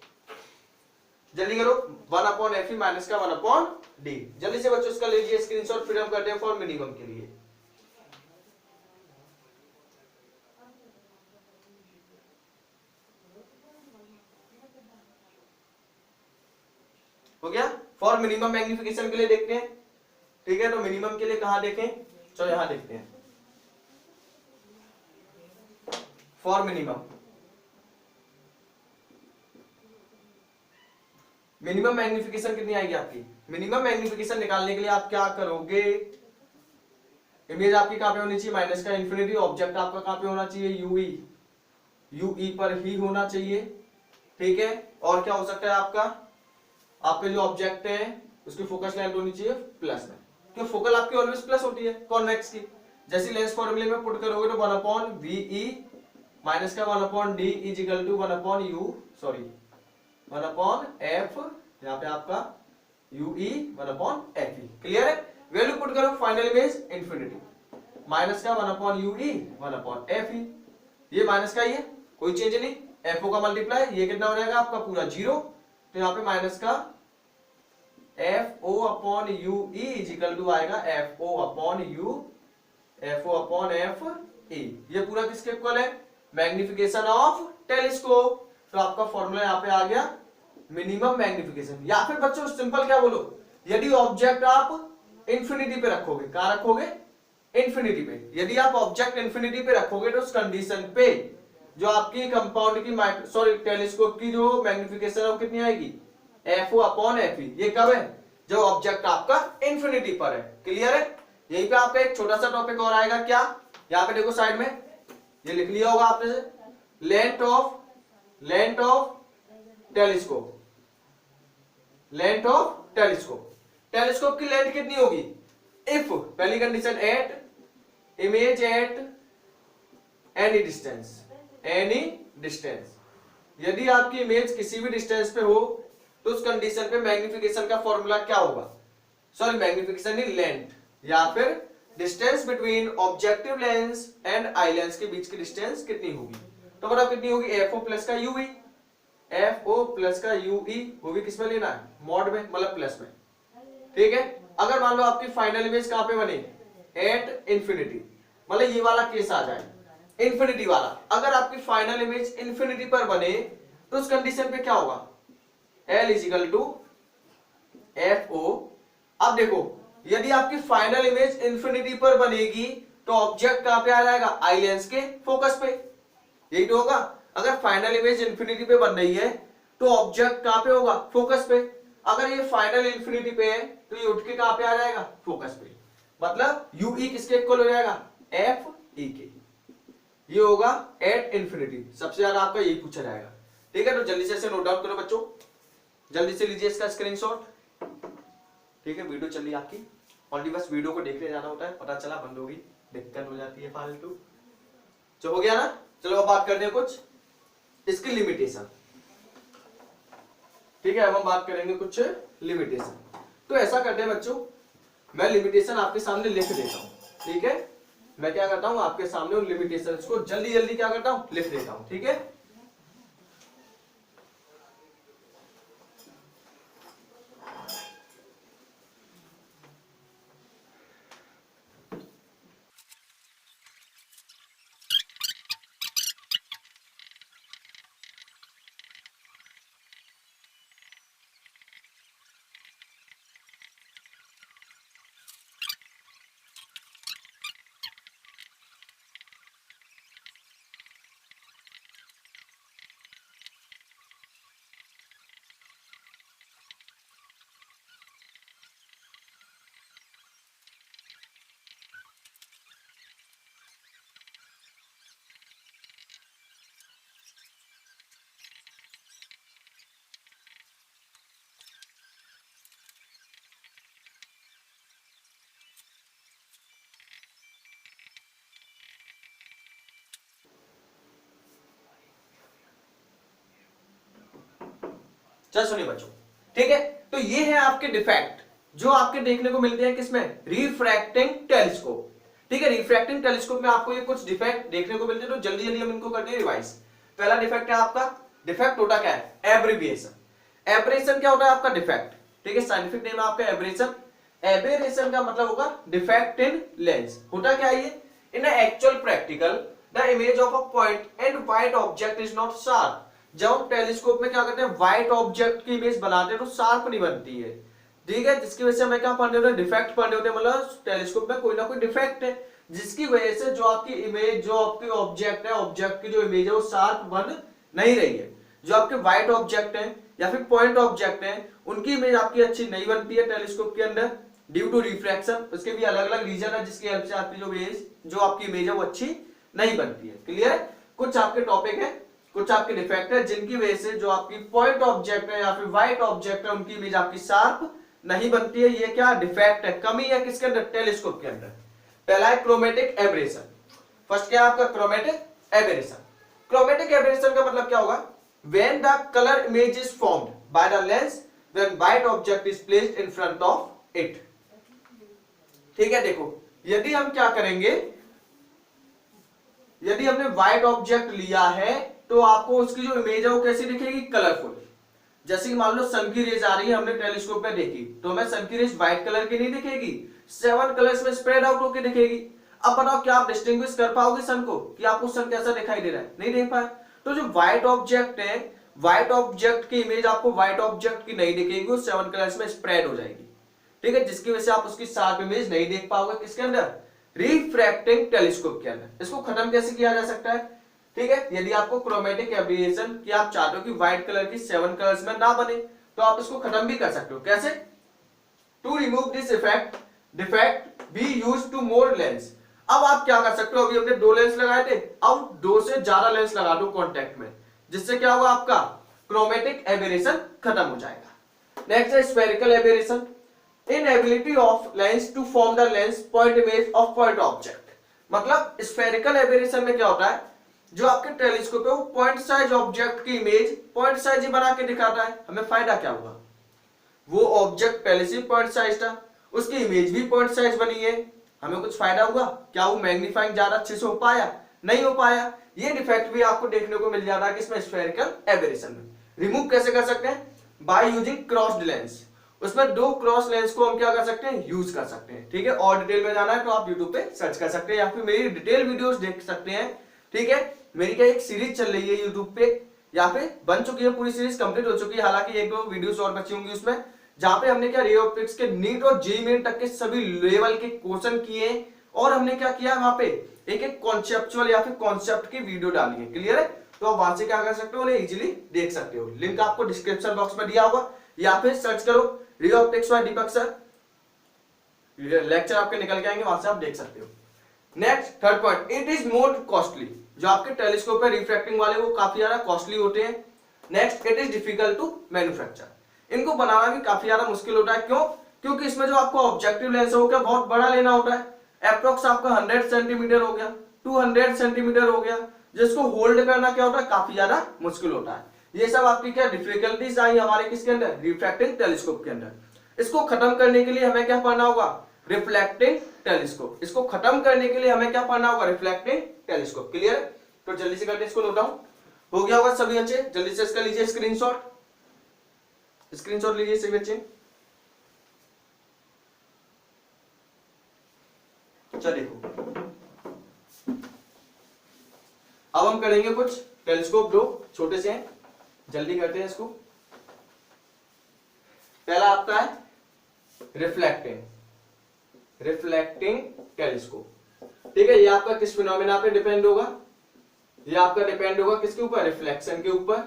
जल्दी करो, 1/FE माइनस का 1/D। जल्दी से बच्चों इसका लीजिए स्क्रीनशॉट, फिर हम करते हैं फॉर मिनिमम के लिए। हो गया? फॉर मिनिमम मैग्निफिकेशन के लिए देखते हैं, ठीक है। तो मिनिमम के लिए कहां देखें, चलो यहां देखते हैं। फॉर मिनिमम, मिनिमम मैग्निफिकेशन कितनी आएगी आपकी, मिनिमम मैग्निफिकेशन निकालने के लिए आप क्या करोगे, इमेज आपकी कहां पे होनी चाहिए, माइनस का इंफिनिटी, ऑब्जेक्ट आपका कहां पे होना चाहिए, यूई पर ही होना चाहिए, ठीक है। और क्या हो सकता है आपका, आपके जो ऑब्जेक्ट है उसकी फोकस लेंथ होनी चाहिए प्लस में, क्यों फोकल आपकी ऑलवेज प्लस होती है कॉन्वेक्स की। जैसे लेंस फॉर्मूले में पुट करोगे तो 1/VE माइनस का 1/D is equal to 1/U sorry 1/F, यहाँ पे आपका UE 1/FE। क्लियर है? वैल्यू पुट करो, फाइनल इमेज इंफिनिटी, माइनस का 1/UE 1/FE, ये माइनस का ही है, कोई चेंज नहीं। FO का मल्टीप्लाई, ये कितना हो जाएगा आपका पूरा 0, तो यहाँ पे माइनस का FO upon UE is equal to आएगा FO upon U, FO upon FE। ये पूरा किसके इक्वल है, मैग्निफिकेशन ऑफ टेलीस्कोप। तो आपका फॉर्मूला यहाँ पे आ गया मिनिमम मैग्निफिकेशन। या फिर बच्चों सिंपल क्या बोलो, यदि ऑब्जेक्ट आप इंफिनिटी पे रखोगे, कहां रखोगे, इंफिनिटी पे, यदि आप ऑब्जेक्ट इंफिनिटी पे रखोगे तो उस कंडीशन पे जो आपकी कंपाउंड की सॉरी टेलीस्कोप की जो मैग्निफिकेशन है वो कितनी आएगी, FO अपॉन FE। ये कब है, जब ऑब्जेक्ट आपका इंफिनिटी पर है। क्लियर है? यहीं पे आपका एक छोटा सा टॉपिक और आएगा, क्या, यहाँ पे देखो साइड में ये लिख लिया होगा आपने से, length of telescope, length of telescope, telescope की लेंथ कितनी होगी, इफ पहली condition at image at any distance, any distance, यदि आपकी इमेज किसी भी डिस्टेंस पे हो तो उस कंडीशन पे मैग्निफिकेशन का फॉर्मूला क्या होगा, सॉरी मैग्निफिकेशन नहीं लेंथ, या फिर distance between objective lens and eye lens के बीच की डिस्टेंस कितनी होगी। तो बताओ कितनी होगी, FO प्लस का UE, FO प्लस का UE, वो भी किसमें लेना है, मॉड में, मतलब प्लस में, ठीक है। अगर मान लो आपकी फाइनल इमेज कहां पे बने, एट इंफिनिटी, मतलब ये वाला केस आ जाए इंफिनिटी वाला, अगर आपकी फाइनल इमेज इंफिनिटी पर बने तो उस कंडीशन पे क्या होगा, L इजिकल टू FO। अब देखो यदि आपकी फाइनल इमेज इंफिनिटी पर बनेगी तो ऑब्जेक्ट कहां पे आ जाएगा, आई लेंस के फोकस पे, यही तो होगा। अगर फाइनल इमेज इंफिनिटी पे बन रही है तो ऑब्जेक्ट कहां पे होगा, फोकस पे। अगर ये फाइनल इंफिनिटी पे है तो ये उठ के कहां पे आ जाएगा, फोकस पे, मतलब UE किसके इक्वल हो जाएगा, FE के। ये होगा एट इंफिनिटी, सबसे ज्यादा आपका यही पूछा जाएगा। ठीक है, तो जल्दी से इसे नोट डाउन करो बच्चों, जल्दी से लीजिए इसका स्क्रीनशॉट। ठीक है, वीडियो चल रही है आपकी, ऑनली बस वीडियो को देखने जाना होता है, पता चला बंद होगी दिक्कत हो जाती है फालतू। जो हो गया ना, चलो अब बात करते हैं कुछ इसकी लिमिटेशन। ठीक है, अब हम बात करेंगे कुछ लिमिटेशन। तो ऐसा करते हैं बच्चों, मैं लिमिटेशन आपके सामने लिख देता हूं। ठीक है, मैं क्या करता हूं, आपके सामने उन लिमिटेशंस को जल्दी जल्दी क्या करता हूं, लिख देता हूं। ठीक है, चल सुनिए बच्चों। ठीक है, तो ये है आपके डिफेक्ट जो आपके देखने को मिलते हैं किसमें, रिफ्रैक्टिंग टेलीस्कोप। ठीक है, रिफ्रैक्टिंग टेलीस्कोप में आपको ये कुछ डिफेक्ट देखने को मिलते हैं, तो जल्दी जल्दी हम इनको करते हैं रिवाइज। पहला डिफेक्ट है आपका, डिफेक्ट होता क्या है, एब्रिविएशन। एब्रेशन क्या होता है आपका, डिफेक्ट। ठीक है, साइंटिफिक नेम है आपका एब्रेशन। एबेरेशन का मतलब होगा डिफेक्ट इन लेंस। होता क्या है ये, इन actual practical the image of a point and white object is not sharp. जब हम टेलीस्कोप में क्या करते हैं, व्हाइट ऑब्जेक्ट की इमेज बनाते हैं तो शार्प नहीं बनती है। ठीक है, जिसकी वजह से हमें क्या पढ़ने होते हैं, डिफेक्ट पढ़ने होते हैं। मतलब टेलीस्कोप में कोई ना कोई डिफेक्ट है जिसकी वजह से जो आपकी इमेज, जो आपकी ऑब्जेक्ट है, ऑब्जेक्ट की जो इमेज है वो शार्प बन नहीं रही है। जो आपके व्हाइट ऑब्जेक्ट है या फिर पॉइंट ऑब्जेक्ट है उनकी इमेज आपकी अच्छी नहीं बनती है टेलीस्कोप के अंदर, ड्यू टू रिफ्रैक्शन। उसके भी अलग अलग रीजन है जिसकी हेल्प से आपकी जो इमेज, जो आपकी इमेज है वो अच्छी नहीं बनती है। क्लियर है, कुछ आपके टॉपिक है, कुछ आपके डिफेक्ट है जिनकी वजह से जो आपकी पॉइंट ऑब्जेक्ट है या फिर व्हाइट ऑब्जेक्ट है उनकी इमेज आपकी शार्प नहीं बनती है। ये क्या डिफेक्ट है, कमी है किसके अंदर, टेलीस्कोप के अंदर। पहला है क्रोमेटिक एबरेशन। फर्स्ट क्या है आपका, क्रोमेटिक एबरेशन। क्रोमेटिक एबरेशन का मतलब क्या होगा, when the colour image is formed by the lens when white object is placed in front of it. ठीक है, देखो यदि हम क्या करेंगे, यदि हमने व्हाइट ऑब्जेक्ट लिया है तो आपको उसकी जो इमेज है वो कैसी दिखेगी, कलरफुल। जैसे कि मान लो सन की रेज आ रही है, हमने टेलीस्कोप में देखी तो हमें सन की रेज व्हाइट कलर की नहीं दिखेगी, 7 कलर्स में स्प्रेड आउट होकर दिखेगी। अब बताओ क्या आप डिस्टिंग्विश कर पाओगे सन को, कि आपको सन कैसा दिखाई दे रहा है, नहीं देख पाए। तो जो व्हाइट ऑब्जेक्ट है, व्हाइट ऑब्जेक्ट की इमेज आपको व्हाइट ऑब्जेक्ट की नहीं दिखेगी, वो 7 कलर्स में स्प्रेड हो जाएगी। ठीक है, जिसकी वजह से आप उसकी शार्प इमेज नहीं देख पाओगे किसके अंदर, रिफ्रैक्टिंग टेलीस्कोप के अंदर। इसको खत्म कैसे किया जा सकता है, ठीक है, यदि आपको क्रोमेटिक एब्रिएशन की आप चाहते हो कि व्हाइट कलर की 7 कलर्स में ना बने तो आप इसको खत्म भी कर सकते हो। कैसे, to remove this effect defect be use two more lens. अब आप क्या कर सकते हो, अभी हमने 2 लेंस लगाए थे, अब 2 से ज्यादा लेंस लगा दो कॉन्टेक्ट में, जिससे क्या होगा, आपका क्रोमेटिक एबेरेशन खत्म हो जाएगा। नेक्स्ट है spherical aberration. Inability of lens to form the lens point image of point object. मतलब स्फेरिकल एबेरेशन में क्या होता है, जो आपके टेलीस्कोप है वो पॉइंट साइज ऑब्जेक्ट की इमेज पॉइंट साइज ही बना के दिखाता है। हमें फायदा क्या हुआ, वो ऑब्जेक्ट पहले से पॉइंट साइज था, उसकी इमेज भी पॉइंट साइज बनी है, हमें कुछ फायदा हुआ क्या, वो मैग्नीफाइंग ज्यादा अच्छे से हो पाया, नहीं हो पाया। ये डिफेक्ट भी आपको देखने को मिल जाता है किसमें, स्फेरिकल एबेरेशन में। रिमूव कैसे कर सकते हैं, बाय यूजिंग क्रॉस्ड लेंस। उसमें 2 क्रॉस लेंस को हम क्या कर सकते हैं, यूज कर सकते हैं। ठीक है, और डिटेल में जाना है तो आप यूट्यूब पे सर्च कर सकते हैं या फिर मेरी डिटेल वीडियोस देख सकते हैं। ठीक है, मेरी क्या एक सीरीज चल रही है यूट्यूब पे, या फिर बन चुकी है, पूरी सीरीज कंप्लीट हो चुकी है, हालांकि 1-2 वीडियोस और बची होंगी उसमें, जहां पे हमने क्या रे ऑप्टिक्स के नीट और जेईई मेन तक के सभी लेवल के क्वेश्चन किए और हमने क्या किया वहां पे एक एक कॉन्सेप्चुअल या फिर कॉन्सेप्ट की वीडियो डाली है। क्लियर है, तो आप वहां से क्या कर सकते हो, उन्हें इजीली देख सकते हो। लिंक आपको डिस्क्रिप्शन बॉक्स में दिया होगा या फिर सर्च करो रे ऑप्टिक्स बाय दीपक सर, लेक्चर आपके निकल के आएंगे, वहां से आप देख सकते हो। Next third point, it is more costly. जो आपके टेलीस्कोप है रिफ्रैक्टिंग वाले वो काफी ज्यादा कॉस्टली होते हैं। Next, it is difficult to manufacture. इनको बनाना भी काफी ज्यादा मुश्किल होता है। क्यों? क्योंकि इसमें जो आपको ऑब्जेक्टिव लेंस है वो क्या बहुत बड़ा लेना होता है। अप्रोक्स आपका 100 सेंटीमीटर हो गया, 200 सेंटीमीटर हो गया, जिसको होल्ड करना क्या होता है, काफी ज्यादा मुश्किल होता है। ये सब आपकी क्या डिफिकल्टीज आई हमारे किसके अंदर, रिफ्रैक्टिंग टेलीस्कोप के अंदर। इसको खत्म करने के लिए हमें क्या पढ़ना होगा, रिफ्लेक्टिंग टेलीस्कोप। इसको खत्म करने के लिए हमें क्या पढ़ना होगा, रिफ्लेक्टिंग टेलीस्कोप। क्लियर? तो जल्दी से करते इसको नोट डाउन। हो गया होगा सभी बच्चे? जल्दी से इसका लीजिए स्क्रीनशॉट, स्क्रीनशॉट लीजिए सभी बच्चे। चलो देखो, अब हम करेंगे कुछ टेलीस्कोप दो छोटे से हैं, जल्दी करते हैं इसको। पहला आपका है रिफ्लेक्टिंग, रिफ्लेक्टिंग टेलीस्कोप। ठीक है, ये आपका किस फिनोमेना पे डिपेंड होगा, ये आपका डिपेंड होगा किसके ऊपर, रिफ्लेक्शन के ऊपर।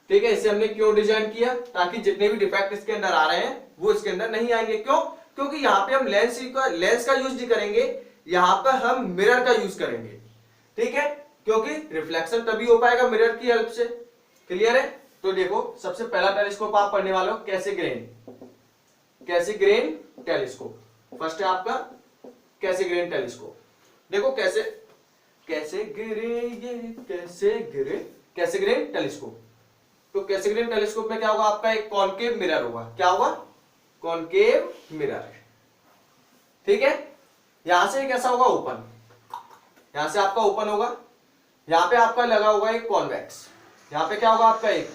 ठीक है, इसे हमने क्यों डिजाइन किया, ताकि जितने भी डिफेक्ट इसके अंदर आ रहे हैं वो इसके अंदर नहीं आएंगे। क्यों? क्योंकि यहाँ पे हम लेंस का यूज नहीं करेंगे, यहाँ पर हम मिरर का यूज करेंगे। ठीक है, क्योंकि रिफ्लेक्शन तभी हो पाएगा मिरर की हेल्प से। क्लियर है? तो देखो, सबसे पहला टेलीस्कोप आप पढ़ने वाले हो कैसेग्रेन, कैसेग्रेन टेलीस्कोप। फर्स्ट है आपका कैसेग्रेन टेलीस्कोप। देखो कैसे कैसे गिरे ये कैसे गिरे, कैसेग्रेन टेलीस्कोप। तो कैसेग्रेन टेलीस्कोप में क्या होगा, आपका एक कॉनकेव मिरर होगा। क्या होगा? Concave mirror. ठीक है, यहां से कैसा होगा, ओपन, यहां से आपका ओपन होगा। यहां पे आपका लगा होगा एक कॉन्वेक्स, यहां पे क्या होगा आपका एक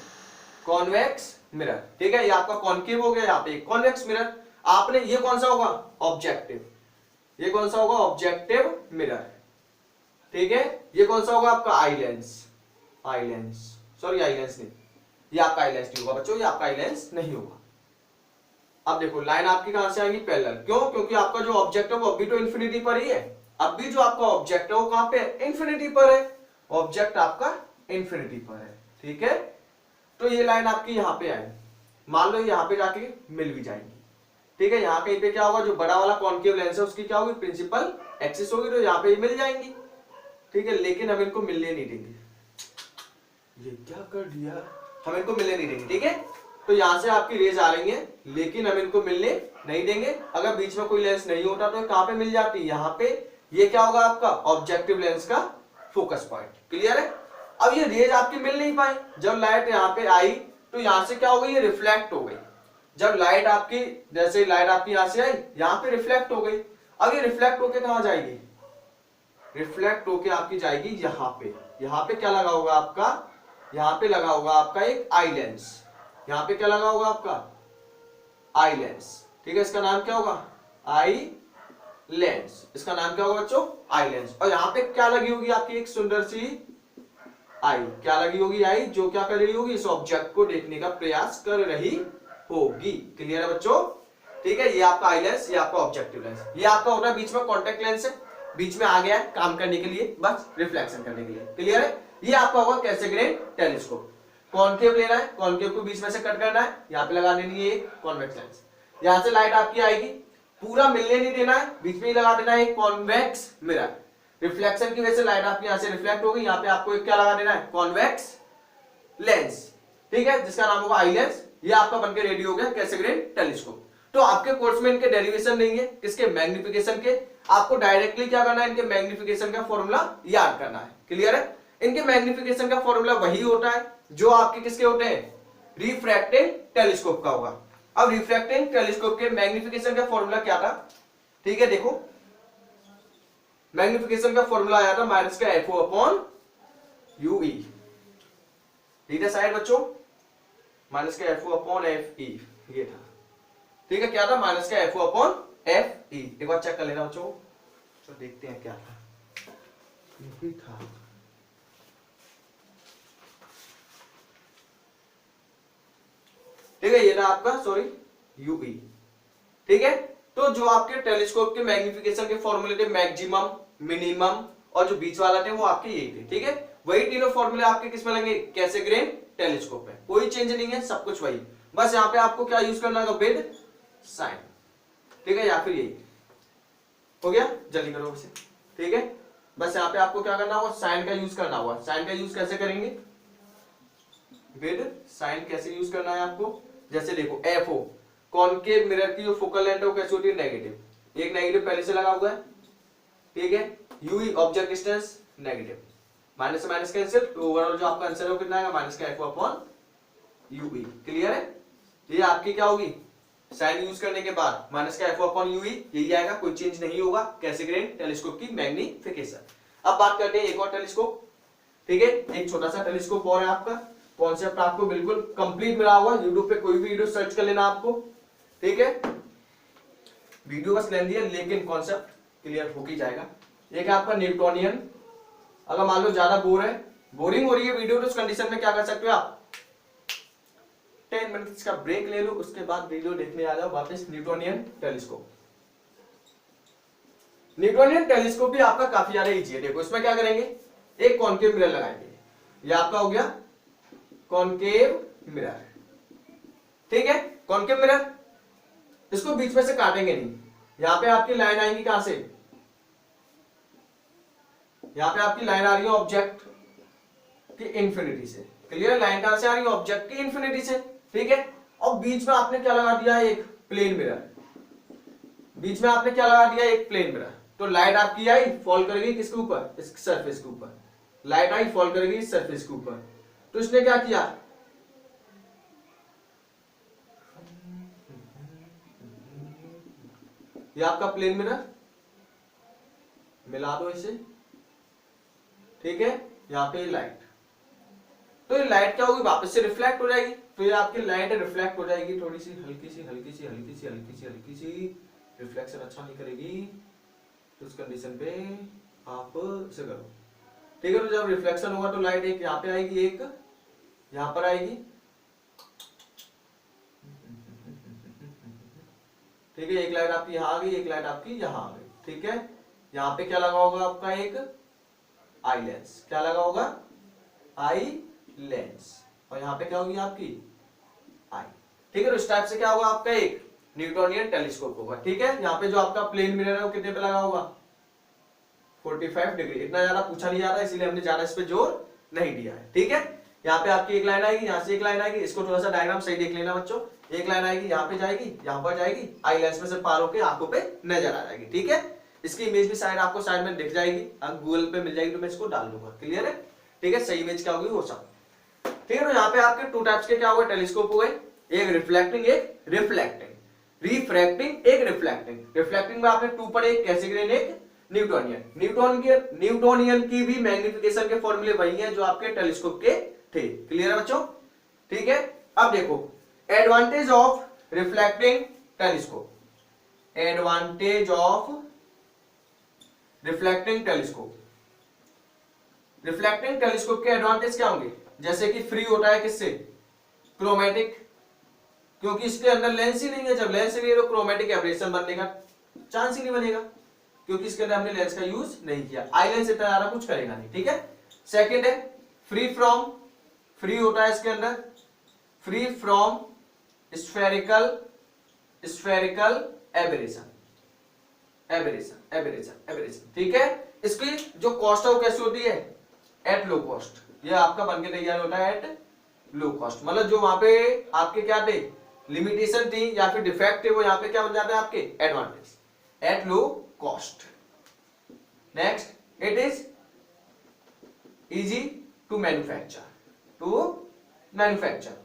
कॉन्वेक्स मिरर। ठीक है, ये आपका कॉनकेव हो गया, यहाँ पे एक कॉन्वेक्स मिरर। आपने ये कौन सा होगा, ऑब्जेक्टिव, ये कौन सा होगा, ऑब्जेक्टिव मिरर। ठीक है, ये कौन सा होगा आपका eye lens, eye lens, sorry eye lens नहीं, ये आपका आई लेंस नहीं होगा बच्चों, ये आपका आई लेंस नहीं होगा। अब देखो लाइन आपकी कहां से आएगी, पैरेलल। क्यों? क्योंकि आपका जो ऑब्जेक्ट है वो अभी तो इंफिनिटी पर ही है, अभी जो आपका ऑब्जेक्ट है वो कहां पे है, इंफिनिटी पर है। ऑब्जेक्ट आपका इंफिनिटी पर है। ठीक है, तो ये लाइन आपकी यहां पे आई, मान लो यहां पे जाके मिल भी जाएंगी। ठीक है, यहां कहीं पे क्या होगा, जो बड़ा वाला कॉनकेव लेंस है उसकी क्या होगी, प्रिंसिपल एक्सिस होगी, तो यहां पे मिल जाएंगी। ठीक है, लेकिन हम इनको मिलने नहीं देंगे, ये क्या कर दिया, हम इनको मिलने नहीं देंगे। ठीक है, तो यहां से आपकी रेज आ रही है, लेकिन हम इनको मिलने नहीं देंगे। अगर बीच में कोई लेंस नहीं होता तो कहां पे मिल जाती, यहां पे। ये क्या होगा आपका ऑब्जेक्टिव लेंस का फोकस पॉइंट। क्लियर है? अब ये रेज आपकी मिल नहीं पाई, जब लाइट यहाँ पे आई तो यहां से क्या हो गई, ये रिफ्लेक्ट हो गई। जब लाइट आपकी, जैसे लाइट आपकी यहां से आई, यहां पे रिफ्लेक्ट हो गई। अब ये रिफ्लेक्ट होके कहां जाएगी, रिफ्लेक्ट होके आपकी जाएगी यहां पे। यहां पे क्या लगा होगा आपका, यहां पे लगा होगा आपका एक आई लेंस, यहां पे क्या लगा होगा आपका आई लेंस। ठीक है, इसका नाम क्या होगा, आई लेंस। इसका नाम क्या होगा बच्चों, आई लेंस। और यहां पे क्या लगी होगी आपकी एक सुंदर सी आई, क्या लगी होगी, आई, जो क्या कर रही होगी, इस ऑब्जेक्ट को देखने का प्रयास कर रही होगी। क्लियर है बच्चों? ठीक है, ये आपका आई लेंस, ये आपका ऑब्जेक्टिव लेंस। ये आपका होता है बीच में कॉन्टेक्ट लेंस है, बीच में आ गया है काम करने के लिए, बस रिफ्लेक्शन करने के लिए। क्लियर है? ये आपका होगा कैसेग्रेन टेलीस्कोप। कॉनकेव लेना है, कॉनकेव को बीच में से कट करना है, यहाँ पे लगा देनी है एक कॉन्वेक्स लेंस। यहां से लाइट आपकी आएगी, पूरा मिलने नहीं देना है, बीच में ही लगा देना है एक कॉन्वेक्स मिरर। रिफ्लेक्शन की वजह से लाइट आपकी यहां से रिफ्लेक्ट होगी, यहाँ पे आपको एक क्या लगा देना है, कॉन्वेक्स लेंस। ठीक है, जिसका नाम होगा आई लेंस। ये आपका बनके रेडी हो गया कैसेग्रेन टेलीस्कोप। तो आपके कोर्स में इनके डेरिवेशन नहीं है, किसके, मैग्निफिकेशन के। आपको डायरेक्टली क्या करना है, इनके मैग्निफिकेशन का फॉर्मूला याद करना है। क्लियर है? इनके मैग्निफिकेशन का फॉर्मूला वही होता है जो आपके किसके होते हैं, रिफ्रैक्टिंग टेलीस्कोप का होगा। अब रिफ्रैक्टिंग टेलीस्कोप के मैग्निफिकेशन का फॉर्मूला क्या था, ठीक है, देखो मैग्निफिकेशन का फॉर्मूला आया था माइनस का एफ ओ अपॉन यूई। ठीक है साइड बच्चों, माइनस का F O upon F E, ये था। ठीक है, क्या था, माइनस का F O upon F E. एक बार चेक कर लेना बच्चों, तो देखते हैं क्या था, यही था। ठीक है, ये था आपका, सॉरी, यूई। ठीक है, तो जो आपके टेलीस्कोप के मैग्निफिकेशन के फॉर्मूले थे, मैक्सिमम, मिनिमम और जो बीच वाला थे वो आपके यही थे। ठीक है, वही तीनों फॉर्मूले आपके किसमें लगेंगे, कैसेग्रेन टेलीस्कोप में। कोई चेंज नहीं है, सब कुछ वही, बस यहाँ पे आपको क्या यूज करना है, विद साइन। ठीक है, या फिर यही हो गया, जल्दी करो इसे। ठीक है, बस यहाँ पे आपको क्या करना होगा, साइन का यूज करना होगा। साइन का यूज कैसे करेंगे, विद साइन कैसे यूज करना है आपको, जैसे देखो एफओ कॉनकेव मिरर की जो फोकल लेंथ है वो कैसे होती है, नेगेटिव, एक नेगेटिव पहले से लगा हुआ है, ठीक है। U E object distance negative, minus से माइनस कैंसिल, तो ओवरऑल जो आपका आंसर है वो कितना आएगा, माइनस का एफओ अपॉन यूई। क्लियर है, ये आपकी क्या होगी, साइन यूज करने के बाद माइनस का एफओ अपॉन यूई, यही आएगा, कोई चेंज नहीं होगा। कैसेग्रेन टेलीस्कोप की मैग्निफिकेशन। अब बात करते हैं एक और टेलीस्कोप, ठीक है, एक छोटा सा टेलीस्कोप और है आपका, कॉन्सेप्ट आपको बिल्कुल कंप्लीट मिला होगा, यूट्यूब पे कोई भी वीडियो सर्च कर लेना आपको, ठीक है। वीडियो बस लेंदी है लेकिन कॉन्सेप्ट क्लियर हो ही जाएगा। एक है आपका न्यूटोनियन। अगर मान लो ज्यादा बोरिंग हो रही है वीडियो, तो उस कंडीशन में क्या कर सकते हो आप, 10 मिनट्स का ब्रेक ले लो, उसके बाद वीडियो देखने आ जाओ वापस। न्यूटोनियन टेलीस्कोप, न्यूटोनियन टेलीस्कोप भी आपका काफी ज्यादा इजी है। देखो इसमें क्या करेंगे, एक कॉनकेव मिरर लगाएंगे, ये आपका हो गया कॉनकेव मिरर, ठीक है। कॉनकेव मिरर, इसको बीच में से काटेंगे नहीं, यहां पे आपकी लाइन आएंगी कहां से, यहां पे आपकी लाइन आ रही है ऑब्जेक्ट की इंफिनिटी से। क्लियर, लाइन कहां से आ रही है, ऑब्जेक्ट की इंफिनिटी से, ठीक है। और बीच में आपने क्या लगा दिया, एक प्लेन मिरर, बीच में आपने क्या लगा दिया, एक प्लेन मिरर। तो लाइट आपकी आई फॉल करेगी किसके ऊपर, इस सरफेस के ऊपर, लाइट आई फॉल करेगी इस सरफेस के ऊपर। तो इसने क्या किया, ये आपका प्लेन मिरर, मिला दो इसे, ठीक है। यहां पे लाइट, तो ये लाइट क्या होगी, वापस से रिफ्लेक्ट हो जाएगी, तो ये आपकी लाइट रिफ्लेक्ट हो जाएगी, थोड़ी सी हल्की सी रिफ्लेक्शन अच्छा नहीं करेगी, तो उस कंडीशन पे आप इसे करो, ठीक है। तो जब रिफ्लेक्शन होगा तो लाइट एक यहां पे आएगी, एक यहां पर आएगी, ठीक है। एक लाइट आपकी यहां आ गई, एक लाइट आपकी यहां आ गई, ठीक है। यहां पे क्या लगा होगा आपका, एक आई लेंस, क्या लगा होगा, आई लेंस, और यहां पे क्या होगी आपकी आई, ठीक है। तो इस टाइप से क्या होगा आपका एक न्यूटोनियन टेलीस्कोप होगा, ठीक है। यहाँ पे जो आपका प्लेन मिरर है वो कितने पे लगा होगा, 45 डिग्री। इतना ज्यादा पूछा नहीं जाता, इसीलिए हमने ज्यादा इस पे जोर नहीं दिया है, ठीक है। यहाँ पे आपकी एक लाइन आएगी, यहाँ से एक लाइन आएगी, इसको थोड़ा सा डायग्राम सही देख लेना बच्चों। एक लाइन आएगी, यहाँ पे जाएगी, यहाँ पर जाएगी, आई लेंस में से पार होकर आंखों पे नजर आ जाएगी, ठीक है। इसकी इमेज भी शायद आपको साइड में दिख जाएगी, अब गूगल पे मिल जाएगी तो मैं इसको डाल दूंगा, क्लियर है, ठीक है। सही इमेज क्या होगी वो सब, ठीक है। तो यहाँ पे आपके टू टाइप्स के क्या हुए, टेलीस्कोप हुए, एक रिफ्लेक्टिंग, एक रिफ्लेक्टिंग, रिफ्रैक्टिंग, एक रिफ्लेक्टिंग। रिफ्लेक्टिंग में आपने टू पढ़े, एक कैसेग्रेन, एक न्यूटोनियन। न्यूटोनियन की भी मैग्निफिकेशन के फॉर्मूले वही हैं जो आपके टेलीस्कोप के थे, क्लियर है बच्चों, ठीक है। अब देखो advantage of reflecting telescope, advantage of reflecting telescope. Reflecting telescope के एडवांटेज क्या होंगे, जैसे कि फ्री होता है किससे, क्रोमेटिक, क्योंकि इसके अंदर लेंस ही नहीं है, जब लेंस नहीं है तो क्रोमेटिक एब्रेशन बनने का चांस ही नहीं बनेगा, क्योंकि इसके अंदर हमने लेंस का यूज नहीं किया, आई लेंस इतना ज्यादा कुछ करेगा नहीं, ठीक है। सेकंड है फ्री फ्रॉम, फ्री होता है इसके अंदर, फ्री फ्रॉम स्फेरिकल एबरेशन, ठीक है। इसकी जो कॉस्ट है वो कैसी होती है, एट लो कॉस्ट, ये आपका बनके तैयार होता है एट लो कॉस्ट, मतलब जो वहां पे आपके क्या थे, लिमिटेशन थी या फिर डिफेक्ट थे, वो यहाँ पे क्या बन जाता है आपके advantage, at low cost. Next, it is easy to manufacture,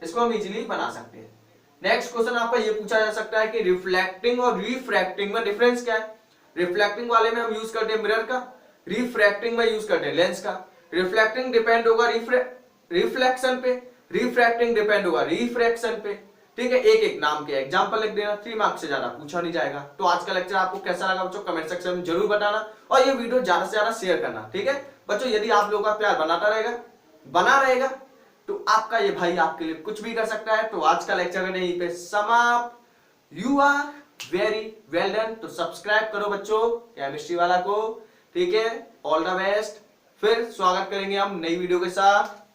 इसको हम इजीली बना सकते हैं। नेक्स्ट क्वेश्चन आपका ये पूछा जा सकता है कि रिफ्लेक्टिंग और रिफ्रैक्टिंग में डिफरेंस क्या है। रिफ्लेक्टिंग वाले में हम यूज करते हैं मिरर का, रिफ्रैक्टिंग में यूज करते हैं लेंस का। रिफ्लेक्टिंग डिपेंड होगा रिफ्लेक्शन पे, रिफ्रैक्टिंग डिपेंड होगा रिफ्रैक्शन पे, ठीक है। एक एक नाम के एग्जांपल लिख देना, 3 मार्क्स से ज्यादा पूछा नहीं जाएगा। तो आज का लेक्चर आपको कैसा लगा बच्चों, कमेंट सेक्शन में जरूर बताना, और ये वीडियो ज्यादा से ज्यादा शेयर करना, ठीक है बच्चों। यदि आप लोगों का प्यार बना रहेगा तो आपका ये भाई आपके लिए कुछ भी कर सकता है। तो आज का लेक्चर यहीं पे समाप्त। You are very well done. तो सब्सक्राइब करो बच्चों केमिस्ट्री वाला को, ठीक है। All the best. फिर स्वागत करेंगे हम नई वीडियो के साथ।